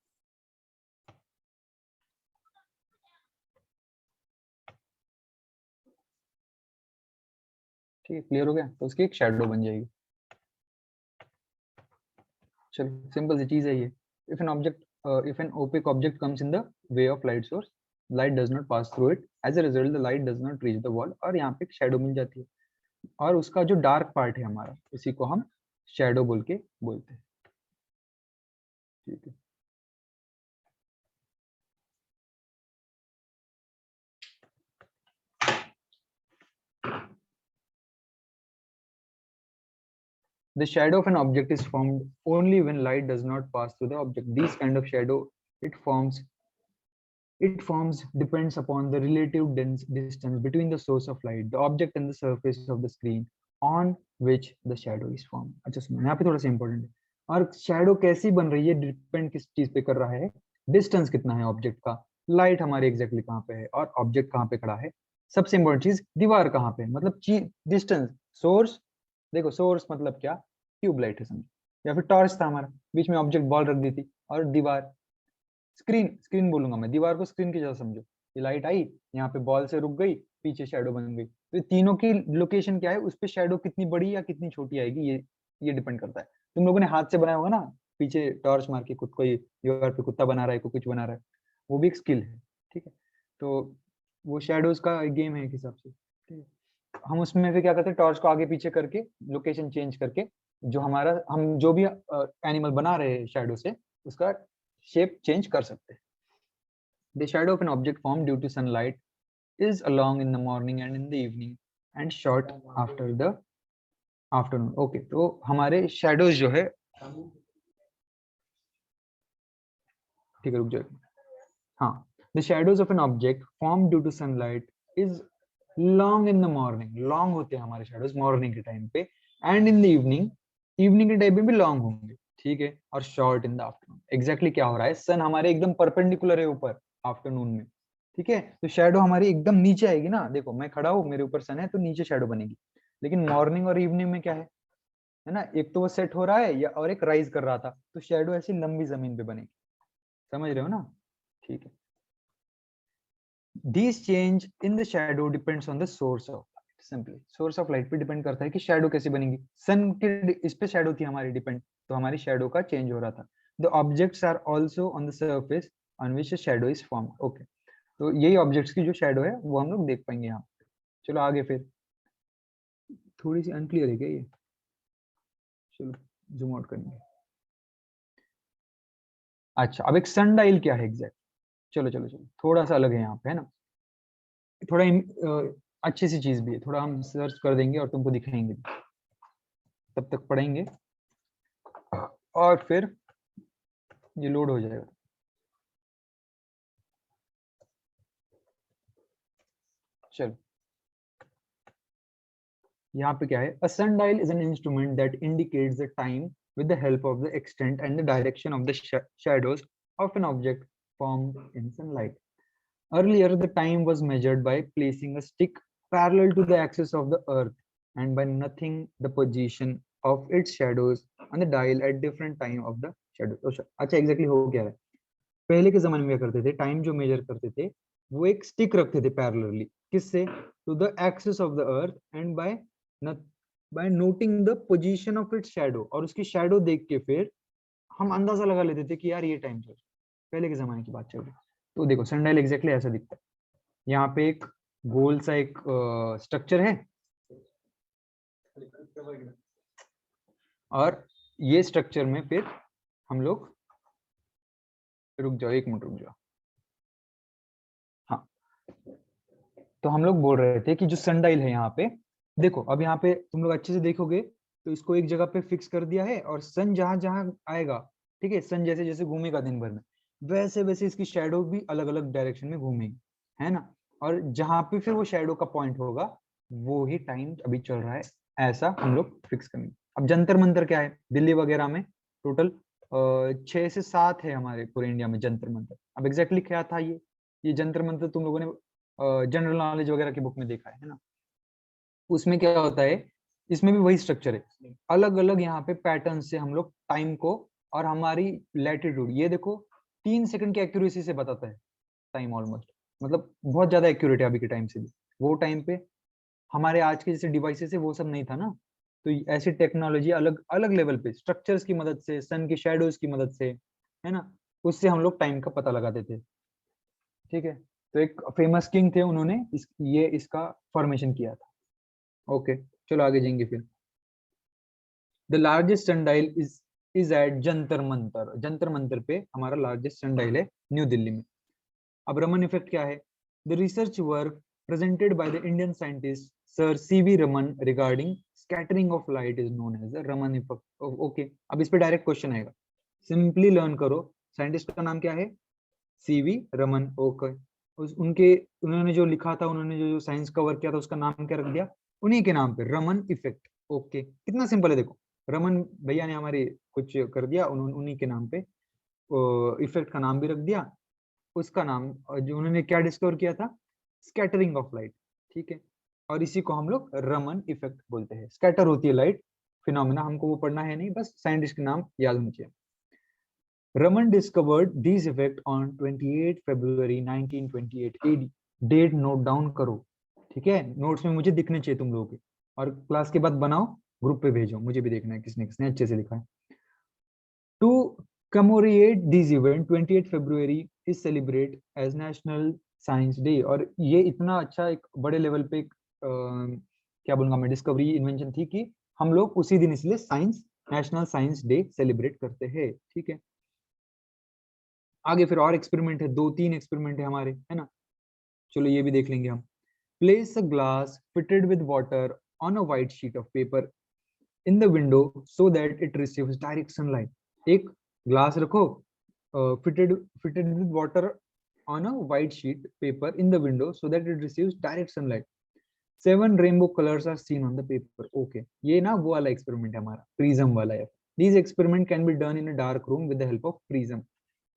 ठीक है, क्लियर हो गया? तो उसकी एक शैडो बन जाएगी। चलो सिंपल सी चीज है ये। If an object if an opaque object comes in the way of light source, light does not pass through it, as a result the light does not reach the wall, और यहाँ पे एक शैडो मिल जाती है। और उसका जो डार्क पार्ट है हमारा, उसी को हम शैडो बोल के बोलते हैं। ठीक है, the shadow of an object is formed only when light does not pass through the object. These kind of shadow it forms depends upon the relative distance between the source of light, the object, and the surface of the screen on which the shadow is formed. अच्छा सुनो, यहाँ पे थोड़ा सा इंपॉर्टेंट है। और शैडो कैसी बन रही है डिपेंड किस चीज पे कर रहा है, डिस्टेंस कितना है ऑब्जेक्ट का, लाइट हमारे एग्जैक्टली कहाँ पे है, और ऑब्जेक्ट कहाँ पे खड़ा है। सबसे इंपॉर्टेंट चीज दीवार कहाँ पे है, मतलब डिस्टेंस, सोर्स। देखो सोर्स मतलब क्या, ट्यूबलाइट है समझो, या फिर टॉर्च था हमारा, बीच में ऑब्जेक्ट बॉल रख दी थी, और दीवार, स्क्रीन, स्क्रीन बोलूंगा मैं, दीवार को स्क्रीन की जैसा समझो। ये लाइट आई, यहाँ पे बॉल से रुक गई, पीछे शैडो बन गई, तो ये तीनों की लोकेशन क्या है, उस पे शैडो कितनी बड़ी या कितनी छोटी आएगी, ये डिपेंड करता है। तुम लोगों ने हाथ से बनाया होगा ना, पीछे टॉर्च मार के खुद को, ये दीवार पे कुत्ता बना रहा है, कोई कुछ बना रहा है, वो भी एक स्किल है। ठीक है, तो वो शैडोज का गेम है एक हिसाब से। ठीक है, हम उसमें फिर क्या करते हैं, टॉर्च को आगे पीछे करके लोकेशन चेंज करके, जो हमारा हम जो भी एनिमल बना रहे हैं शैडो से, उसका शेप चेंज कर सकते हैं। The shadow of an object formed due to sunlight is long in the morning and in the evening and short after the afternoon. Okay, तो हमारे shadows जो है, ठीक है रुक जाओ, हाँ, the shadows of an object formed due to sunlight is long in the morning, long होते हैं हमारे shadows morning के टाइम पे, and in the evening, evening के टाइम पे भी long होंगे, ठीक है, और short in the afternoon। exactly क्या हो रहा है, sun हमारे एकदम परपेंडिकुलर है ऊपर आफ्टरनून में, ठीक है, तो शैडो हमारी एकदम नीचे आएगी ना, देखो मैं खड़ा हूँ, मेरे ऊपर सन है, तो नीचे शैडो बनेगी। लेकिन मॉर्निंग और इवनिंग में क्या है ना, एक तो वो सेट हो रहा है या और एक राइज कर रहा था, तो शैडो ऐसी लंबी जमीन पे बनेगी। समझ रहे हो ना? ठीक है, this change in the shadow depends on the source of light. Simply source of light पे डिपेंड करता है कि शैडो कैसे बनेगी। सन के इस पे शैडो थी हमारी डिपेंड, तो हमारी शैडो का चेंज हो रहा था। The objects are also on the surface on which shadow is formed. Okay, तो यही ऑब्जेक्ट्स की जो शैडो है वो हम लोग देख पाएंगे यहाँ पे। चलो आगे फिर, थोड़ी सी अनक्लियर है क्या ये, चलो जूम आउट करेंगे। अच्छा, अब एक सनडाइल क्या है एग्जैक्ट, चलो चलो चलो, थोड़ा सा अलग है यहाँ पे, है ना, थोड़ा अच्छी सी चीज भी है, थोड़ा हम सर्च कर देंगे और तुमको दिखाएंगे, तब तक पढ़ेंगे और फिर ये लोड हो जाएगा। चलो यहाँ पे क्या है, a sundial is an instrument that indicates the time with the help of the extent and the direction of the shadows of an object formed in sunlight. Earlier, the time was measured by placing a stick parallel to the axis of the earth and by noting the position of its shadows on the dial at different time of the shadow. अच्छा एग्जैक्टली हो क्या है, पहले के जमाने में क्या करते थे, टाइम जो मेजर करते थे वो एक स्टिक रखते थे पैरेलली, किससे, to the axis of the earth and by noting the position of its shadow, और उसकी शैडो देख के फिर हम अंदाजा लगा लेते थे कि यार ये टाइम चल, पहले के जमाने की बात चल रही। तो देखो सनडाइल एग्जैक्टली ऐसा दिखता है, यहाँ पे एक गोल सा एक स्ट्रक्चर है, और ये स्ट्रक्चर में फिर हम लोग, रुक जाओ एक मिनट रुक जाओ, हाँ, तो हम लोग बोल रहे थे कि जो सनडाइल है यहाँ पे, देखो अब यहाँ पे तुम लोग अच्छे से देखोगे तो इसको एक जगह पे फिक्स कर दिया है, और सन जहां जहां आएगा, ठीक है, सन जैसे जैसे घूमेगा दिन भर में, वैसे वैसे इसकी शैडो भी अलग अलग डायरेक्शन में घूमेगी, है ना, और जहां पे फिर वो शैडो का पॉइंट होगा वो ही टाइम अभी चल रहा है, ऐसा हम लोग फिक्स करेंगे। अब जंतर मंतर क्या है, दिल्ली वगैरह में टोटल 6 से 7 है हमारे पूरे इंडिया में जंतर मंतर। अब एग्जैक्टली क्या था ये जंतर मंतर तुम लोगों ने जनरल नॉलेज वगैरह की बुक में देखा है ना, उसमें क्या होता है, इसमें भी वही स्ट्रक्चर है, अलग अलग यहाँ पे पैटर्न से हम लोग टाइम को, और हमारी लैटिट्यूड, ये देखो 3 सेकंड की एक्यूरेसी से बताता है टाइम ऑलमोस्ट, मतलब बहुत ज्यादा एक्यूरेट है अभी के टाइम से भी। वो टाइम पे हमारे आज के जैसे डिवाइसेस है वो सब नहीं था ना, तो ऐसी टेक्नोलॉजी अलग अलग लेवल पे स्ट्रक्चर्स की मदद से, सन की शेडोज की मदद से, है ना, उससे हम लोग टाइम का पता लगाते थे। ठीक है, तो एक फेमस किंग थे, उन्होंने ये इसका फॉर्मेशन किया था। ओके, चलो आगे जाएंगे फिर। The largest sundial is at Jantar Mantar. Jantar Mantar पे हमारा लार्जेस्ट सनडाइल है न्यू दिल्ली में। अब रमन इफेक्ट क्या है? The research work presented by the Indian scientist Sir C.V. Raman regarding scattering of light is known as the Raman effect. Okay, अब इस पे डायरेक्ट क्वेश्चन आएगा, सिंपली लर्न करो। साइंटिस्ट का नाम क्या है? सीवी रमन। ओके, उनके उन्होंने जो लिखा था, उन्होंने जो साइंस कवर किया था, उसका नाम क्या रख दिया? उन्हीं के नाम पे, रमन इफेक्ट। ओके, कितना सिंपल है देखो, रमन भैया ने हमारे कुछ कर दिया, उन्होंने उन्हीं के नाम पे इफेक्ट का नाम भी रख दिया। उसका नाम जो उन्होंने क्या डिस्कवर किया था? Scattering of light. ठीक है, और इसी को हम लोग रमन इफेक्ट बोलते हैं। स्कैटर होती है लाइट, फिनोमिना, हमको वो पढ़ना है नहीं, बस साइंटिस्ट के नाम याद होने चाहिए। Raman discovered this effect on 28 February 1928 AD। Date note down करो, ठीक है, नोट्स में मुझे दिखने चाहिए तुम लोगों के, और क्लास के बाद बनाओ, ग्रुप पे भेजो, मुझे भी देखना है किसने किसने अच्छे से लिखा है। To commemorate this event, 28 February is celebrate as National Science Day। और ये इतना अच्छा एक बड़े लेवल पे क्या बोलूंगा मैं, डिस्कवरी इन्वेंशन थी कि हम लोग उसी दिन इसलिए science national science day celebrate करते हैं। ठीक है, आगे फिर और एक्सपेरिमेंट है, 2-3 एक्सपेरिमेंट है हमारे, है ना, चलो ये भी देख लेंगे हम। Place a glass fitted with water on a white sheet of paper in the window so that it receives direct sunlight. एक ग्लास रखो fitted with water on a white sheet paper in the window so that it receives direct sunlight. 7 rainbow colors are seen on the paper. Okay, ये ना वो वाला एक्सपेरिमेंट है हमारा, प्रिज्म वाला है। These experiment can be done in a dark room with the help of prism।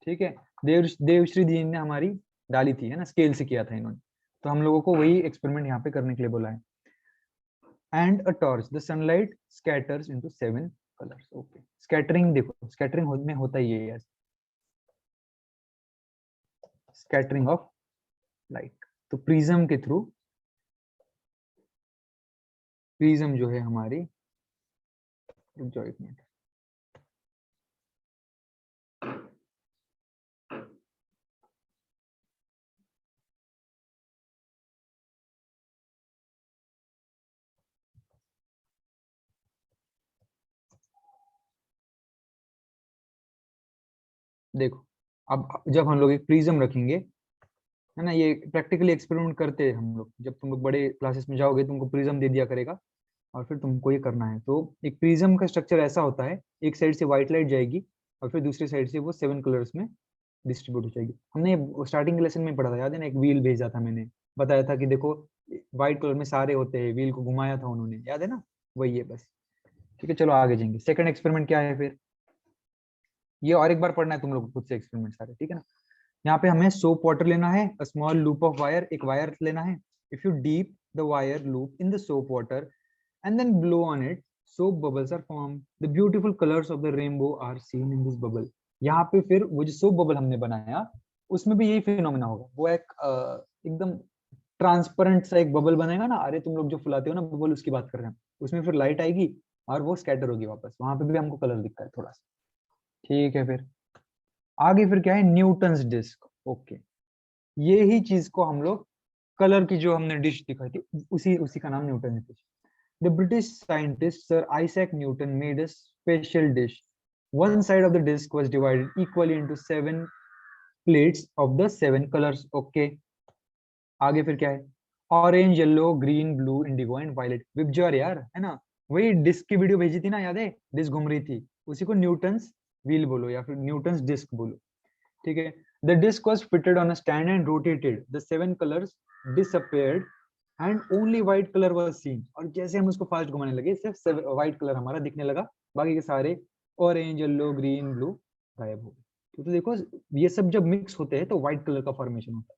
ठीक है, देवश्री जी ने हमारी डाली थी, है ना, स्केल से किया था इन्होंने, तो हम लोगों को वही एक्सपेरिमेंट यहाँ पे करने के लिए बोला है। And a torch, the sunlight scatters into 7 colours. Okay, scattering देखो, स्कैटरिंग में होता ही है, स्कैटरिंग ऑफ लाइट। तो प्रिज्म के थ्रू, प्रिज्म जो है हमारी, रुक जाओ एक मिनट, देखो, अब जब हम लोग एक प्रिज्म रखेंगे, है ना, ये प्रैक्टिकली एक्सपेरिमेंट करते हैं हम लोग, जब तुम लोग बड़े क्लासेस में जाओगे तुमको प्रिज्म दे दिया करेगा, और फिर तुमको ये करना है। तो एक प्रिज्म का स्ट्रक्चर ऐसा होता है, एक साइड से व्हाइट लाइट जाएगी और फिर दूसरी साइड से वो 7 कलर्स में डिस्ट्रीब्यूट हो जाएगी। हमने स्टार्टिंग लेसन में पढ़ा था, याद है ना, एक व्हील भेजा था मैंने, बताया था कि देखो व्हाइट कलर में सारे होते हैं, व्हील को घुमाया था उन्होंने, याद है ना, वही है बस। ठीक है, चलो आगे जाएंगे। सेकंड एक्सपेरिमेंट क्या है फिर, ये और एक बार पढ़ना है तुम लोग खुद से एक्सपेरिमेंट सारे, ठीक है ना। यहाँ पे हमें सोप वाटर लेना है, a small loop of wire, एक वायर लेना है। If you deep the wire loop in the soap water and then blow on it, soap bubbles are formed. The beautiful colors of the rainbow are seen in this bubble। यहाँ पे फिर वो जो सोप बबल हमने बनाया, उसमें भी यही फिनोमेना होगा, वो एक एकदम ट्रांसपेरेंट सा एक बबल बनेगा ना, अरे तुम लोग जो फुलाते हो ना बबल, उसकी बात कर रहे हैं, उसमें फिर लाइट आएगी और वो स्कैटर होगी वापस, वहां पे भी हमको कलर दिखता है थोड़ा सा। ठीक है, फिर आगे फिर क्या है, न्यूटन्स डिस्क। ओके, ये ही चीज को हम लोग, कलर की जो हमने डिश दिखाई थी, उसी उसी का नाम Newton dish. The British scientist Sir Isaac Newton made a special dish. One side of the disc was divided equally into 7 plates of the 7 colors. Okay. आगे फिर क्या है, orange, yellow, green, blue, indigo and violet. VIBGYOR यार, है ना, वही डिस्क की वीडियो भेजी थी ना, याद है, डिस्क घूम रही थी, उसी को न्यूटन्स व्हील बोलो या फिर न्यूटन्स डिस्क बोलो। ठीक है, the disc was fitted on a stand and rotated, the 7 colours disappeared and only white colour was seen. और जैसे हम उसको फास्ट घुमाने लगे, सिर्फ व्हाइट कलर हमारा दिखने लगा, बाकी के सारे ऑरेंज, येलो, ग्रीन, ब्लू गायब हो गए। तो देखो, ये सब जब मिक्स होते हैं तो व्हाइट कलर का फॉर्मेशन होता है।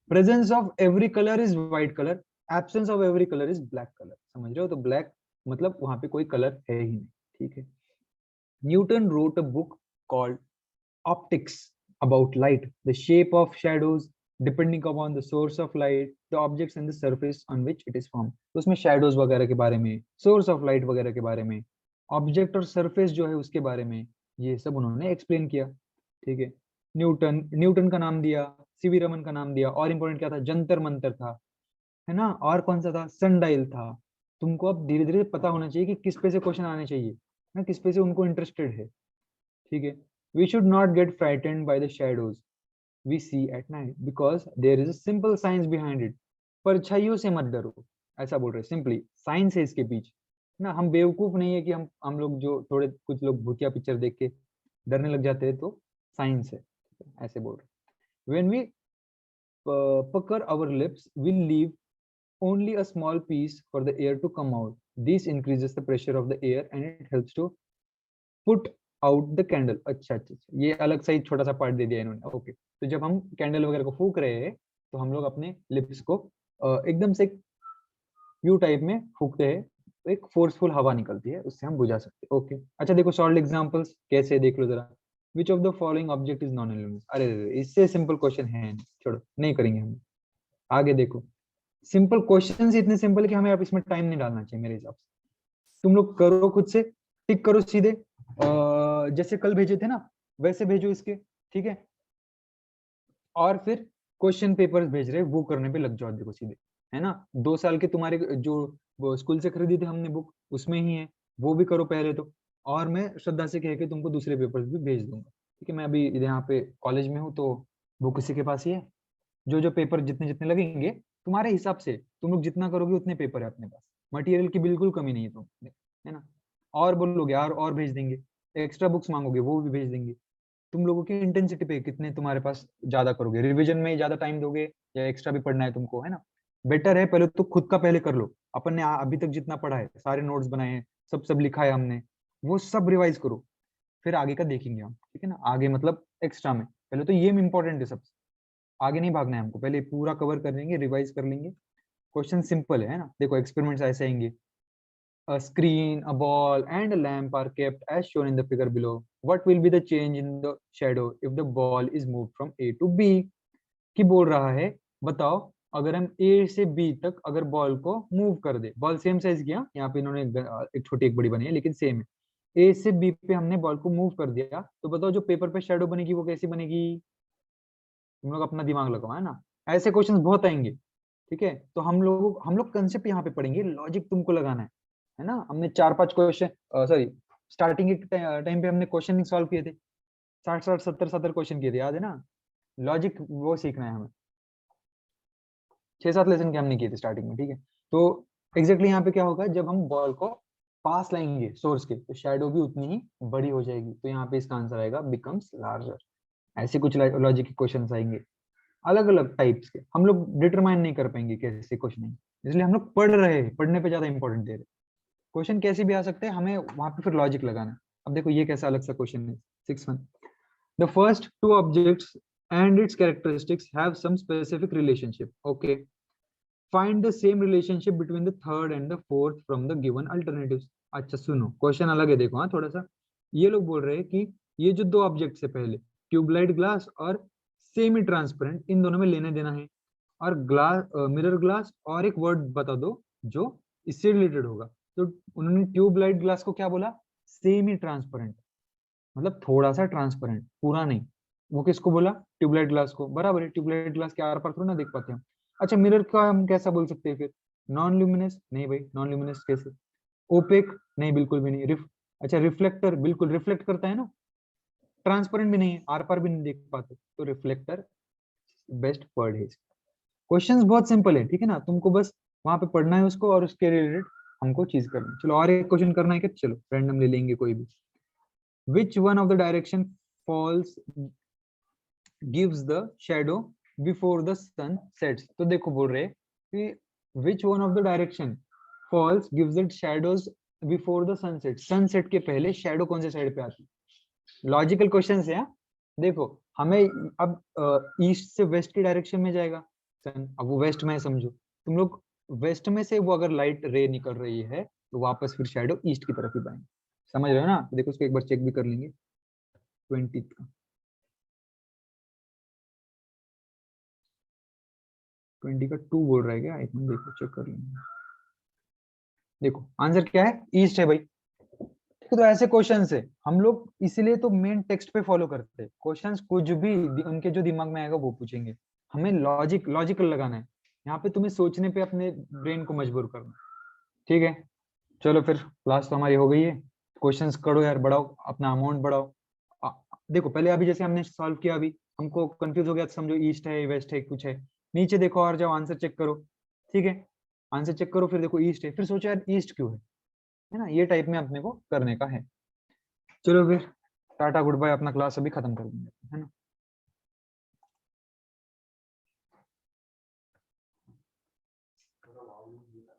Presence of every colour is white colour, absence of every colour is black colour. समझ रहे हो, तो ब्लैक मतलब वहां पे कोई कलर है ही नहीं। ठीक है, Newton wrote a book called optics about light, the shape of shadows depending upon the source of light, the objects and the surface on which it is form. तो उसमें शेडोज वगैरह के बारे में, सोर्स ऑफ लाइट वगैरह के बारे में, ऑब्जेक्ट और सरफेस जो है उसके बारे में, ये सब उन्होंने एक्सप्लेन किया। ठीक है, न्यूटन का नाम दिया, सीवी रमन का नाम दिया, और इम्पोर्टेंट क्या था, जंतर मंतर था, है ना, और कौन सा था, सनडाइल था। तुमको अब धीरे धीरे पता होना चाहिए कि किस पे से क्वेश्चन आने चाहिए ना, किस पे से उनको इंटरेस्टेड है। ठीक है, we should not get frightened by the shadows we see at night because there is a simple science behind it. परछाइयों से मत डरो, ऐसा बोल रहे, सिंपली साइंस है इसके पीछे ना। हम बेवकूफ नहीं है कि हम लोग जो थोड़े कुछ लोग भूतिया पिक्चर देख के डरने लग जाते हैं, तो साइंस है, ऐसे बोल रहे। When we pucker our lips, we'll leave only a small piece for the air to come out. This increases the pressure of the air and it helps to put out the candle. अच्छा अच्छा अच्छा, ये अलग सा ही छोटा सा पार्ट दे दिया इन्होंने। ओके, तो जब हम कैंडल वगैरह को फूक रहे हैं तो हम लोग अपने लिप्स को एकदम से यू टाइप में फूकते हैं, तो एक फोर्सफुल हवा निकलती है, उससे हम बुझा सकते हैं। ओके, अच्छा देखो सॉल्ड एग्जांपल्स कैसे, देख लो जरा। Which of the following object is non luminous. अरे इससे सिंपल क्वेश्चन है नहीं, छोड़ो, नहीं करेंगे हम। आगे देखो, सिंपल क्वेश्चन इतने सिंपल कि हमें अब इसमें टाइम नहीं डालना चाहिए मेरे हिसाब से। तुम लोग करो खुद से, टिक करो सीधे, जैसे कल भेजे थे ना वैसे भेजो इसके। ठीक है, और फिर क्वेश्चन पेपर्स भेज रहे वो करने पे लग जाओ, देखो सीधे, है ना। 2 साल के तुम्हारे जो वो स्कूल से खरीदी थी हमने बुक, उसमें ही है, वो भी करो पहले तो। और मैं श्रद्धा से कह के तुमको दूसरे पेपर्स भी भेज दूंगा। ठीक है, मैं अभी यहाँ पे कॉलेज में हूँ, तो बुक किसी के पास ही है। जो जो पेपर जितने जितने लगेंगे तुम्हारे हिसाब से, तुम लोग जितना करोगे उतने पेपर है अपने पास, मटेरियल की बिल्कुल कमी नहीं है तुम, है ना। और बोलोगे यार और भेज देंगे, एक्स्ट्रा बुक्स मांगोगे वो भी भेज देंगे। तुम लोगों की इंटेंसिटी पे कितने तुम्हारे पास ज्यादा करोगे, रिवीजन में ज्यादा टाइम दोगे या एक्स्ट्रा भी पढ़ना है तुमको, है ना। बेटर है पहले तो खुद का पहले कर लो। अपन ने अभी तक जितना पढ़ा है, सारे नोट्स बनाए हैं, सब सब लिखा है हमने, वो सब रिवाइज करो, फिर आगे का देखेंगे हम। ठीक है ना, आगे मतलब एक्स्ट्रा में पहले तो ये इम्पोर्टेंट है सबसे, आगे नहीं भागना है हमको, पहले पूरा कवर कर लेंगे, रिवाइज कर लेंगे। क्वेश्चन सिंपल है ना, देखो एक्सपेरिमेंट्स ऐसे आएंगे। A screen, a ball, and a lamp are kept as shown in the figure below. What will be the change in the shadow if the ball is moved from A to B? कि बोल रहा है, बताओ अगर हम A से B तक अगर बॉल को मूव कर दे, बॉल सेम साइज किया, यहाँ पे इन्होंने एक छोटी एक बड़ी बनी है लेकिन सेम है। A से B पे हमने बॉल को मूव कर दिया, तो बताओ जो पेपर पे शेडो बनेगी वो कैसी बनेगी। तुम लोग अपना दिमाग लगाओ, है ना। ऐसे क्वेश्चंस बहुत आएंगे। ठीक है, तो हम लोग कंसेप्ट यहाँ पे पढ़ेंगे, लॉजिक तुमको लगाना है ना। हमने 4-5 क्वेश्चन, सॉरी, स्टार्टिंग के टाइम पे हमने क्वेश्चन सॉल्व किए थे, 60-60 70-70 क्वेश्चन किए थे, याद है ना। लॉजिक वो सीखना है हमें, 6-7 लेसन के हमने किए थे स्टार्टिंग में। ठीक है, तो एग्जैक्टली यहाँ पे क्या होगा, जब हम बॉल को पास लाएंगे सोर्स के, तो शेडो भी उतनी ही बड़ी हो जाएगी, तो यहाँ पे इसका आंसर आएगा बिकम्स लार्जर। ऐसे कुछ लॉजिक के क्वेश्चन आएंगे, अलग अलग टाइप्स के, हम लोग डिटरमाइन नहीं कर पाएंगे कैसे क्वेश्चन नहीं, इसलिए हम लोग पढ़ रहे हैं, पढ़ने पे ज्यादा इंपॉर्टेंट दे रहे हैं। क्वेश्चन कैसे भी आ सकते हैं, हमें वहां पे फिर लॉजिक लगाना है। अब देखो ये कैसा अलग सा क्वेश्चन है, 6-1। The first two objects and its characteristics have some specific relationship, okay, find the same relationship between the third and the fourth from the given alternatives. अच्छा सुनो, क्वेश्चन अलग है, देखो हाँ थोड़ा सा। ये लोग बोल रहे हैं कि ये जो दो ऑब्जेक्ट है पहले, ट्यूबलाइट ग्लास और सेमी ट्रांसपेरेंट, इन दोनों में लेने देना है, और ग्लास, मिरर ग्लास, और एक वर्ड बता दो जो इससे रिलेटेड होगा। तो उन्होंने ट्यूबलाइट ग्लास को क्या बोला, सेमी ट्रांसपेरेंट, मतलब थोड़ा सा ट्रांसपेरेंट, पूरा नहीं। वो किसको बोला, ट्यूबलाइट ग्लास को, बराबर है, ट्यूबलाइट ग्लास के आर पार थोड़ा ना देख पाते हम। अच्छा मिरर का हम कैसा बोल सकते हैं फिर, नॉन ल्यूमिनस, नहीं भाई नॉन ल्यूमिनस कैसे, ओपेक, नहीं बिल्कुल भी नहीं, अच्छा रिफ्लेक्टर, बिल्कुल रिफ्लेक्ट करता है ना, ट्रांसपेरेंट भी नहीं है, आर पार भी नहीं देख पाते, तो रिफ्लेक्टर बेस्ट वर्ड है। क्वेश्चंस बहुत सिंपल है, ठीक है ना, तुमको बस वहां पे पढ़ना है उसको, और उसके रिलेटेड हमको चीज करना है। चलो और एक क्वेश्चन करना है क्या, चलो रैंडम ले लेंगे कोई भी। Which one of the direction falls gives the shadow before the sun sets. तो देखो बोल रहे कि which one of the direction falls gives the shadows before the sunset, sunset के पहले शेडो कौन से साइड पे आती है। लॉजिकल क्वेश्चन है हाँ? देखो हमें अब ईस्ट से वेस्ट की डायरेक्शन में जाएगा सन, अब वो वेस्ट में है समझो, तुम लोग वेस्ट में से वो अगर लाइट रे निकल रही है तो वापस फिर शैडो ईस्ट की तरफ ही पाएंगे, समझ रहे हो ना। तो देखो उसको एक बार चेक भी कर लेंगे 20 का। 20 का 2 बोल रहा है क्या? एक मिनट देखो, चेक कर लेंगे। देखो आंसर क्या है, ईस्ट है भाई। ठीक है, तो ऐसे क्वेश्चन है हम लोग इसीलिए तो मेन टेक्स्ट पे फॉलो करते हैं। क्वेश्चंस कुछ भी उनके जो दिमाग में आएगा वो पूछेंगे, हमें लॉजिकल लगाना है। यहाँ पे तुम्हें सोचने पे अपने ब्रेन को मजबूर करना। ठीक है, चलो फिर क्लास तो हमारी हो गई है। क्वेश्चंस करो यार, बढ़ाओ अपना अमाउंट बढ़ाओ। आ, देखो पहले अभी जैसे हमने सॉल्व किया, अभी हमको कंफ्यूज हो गया तो समझो ईस्ट है वेस्ट है कुछ है, नीचे देखो और जाओ आंसर चेक करो। ठीक है, आंसर चेक करो, फिर देखो ईस्ट है, फिर सोचो यार ईस्ट क्यों है ना, ये टाइप में अपने को करने का है। चलो फिर टाटा गुड बाय, अपना क्लास अभी खत्म कर देंगे।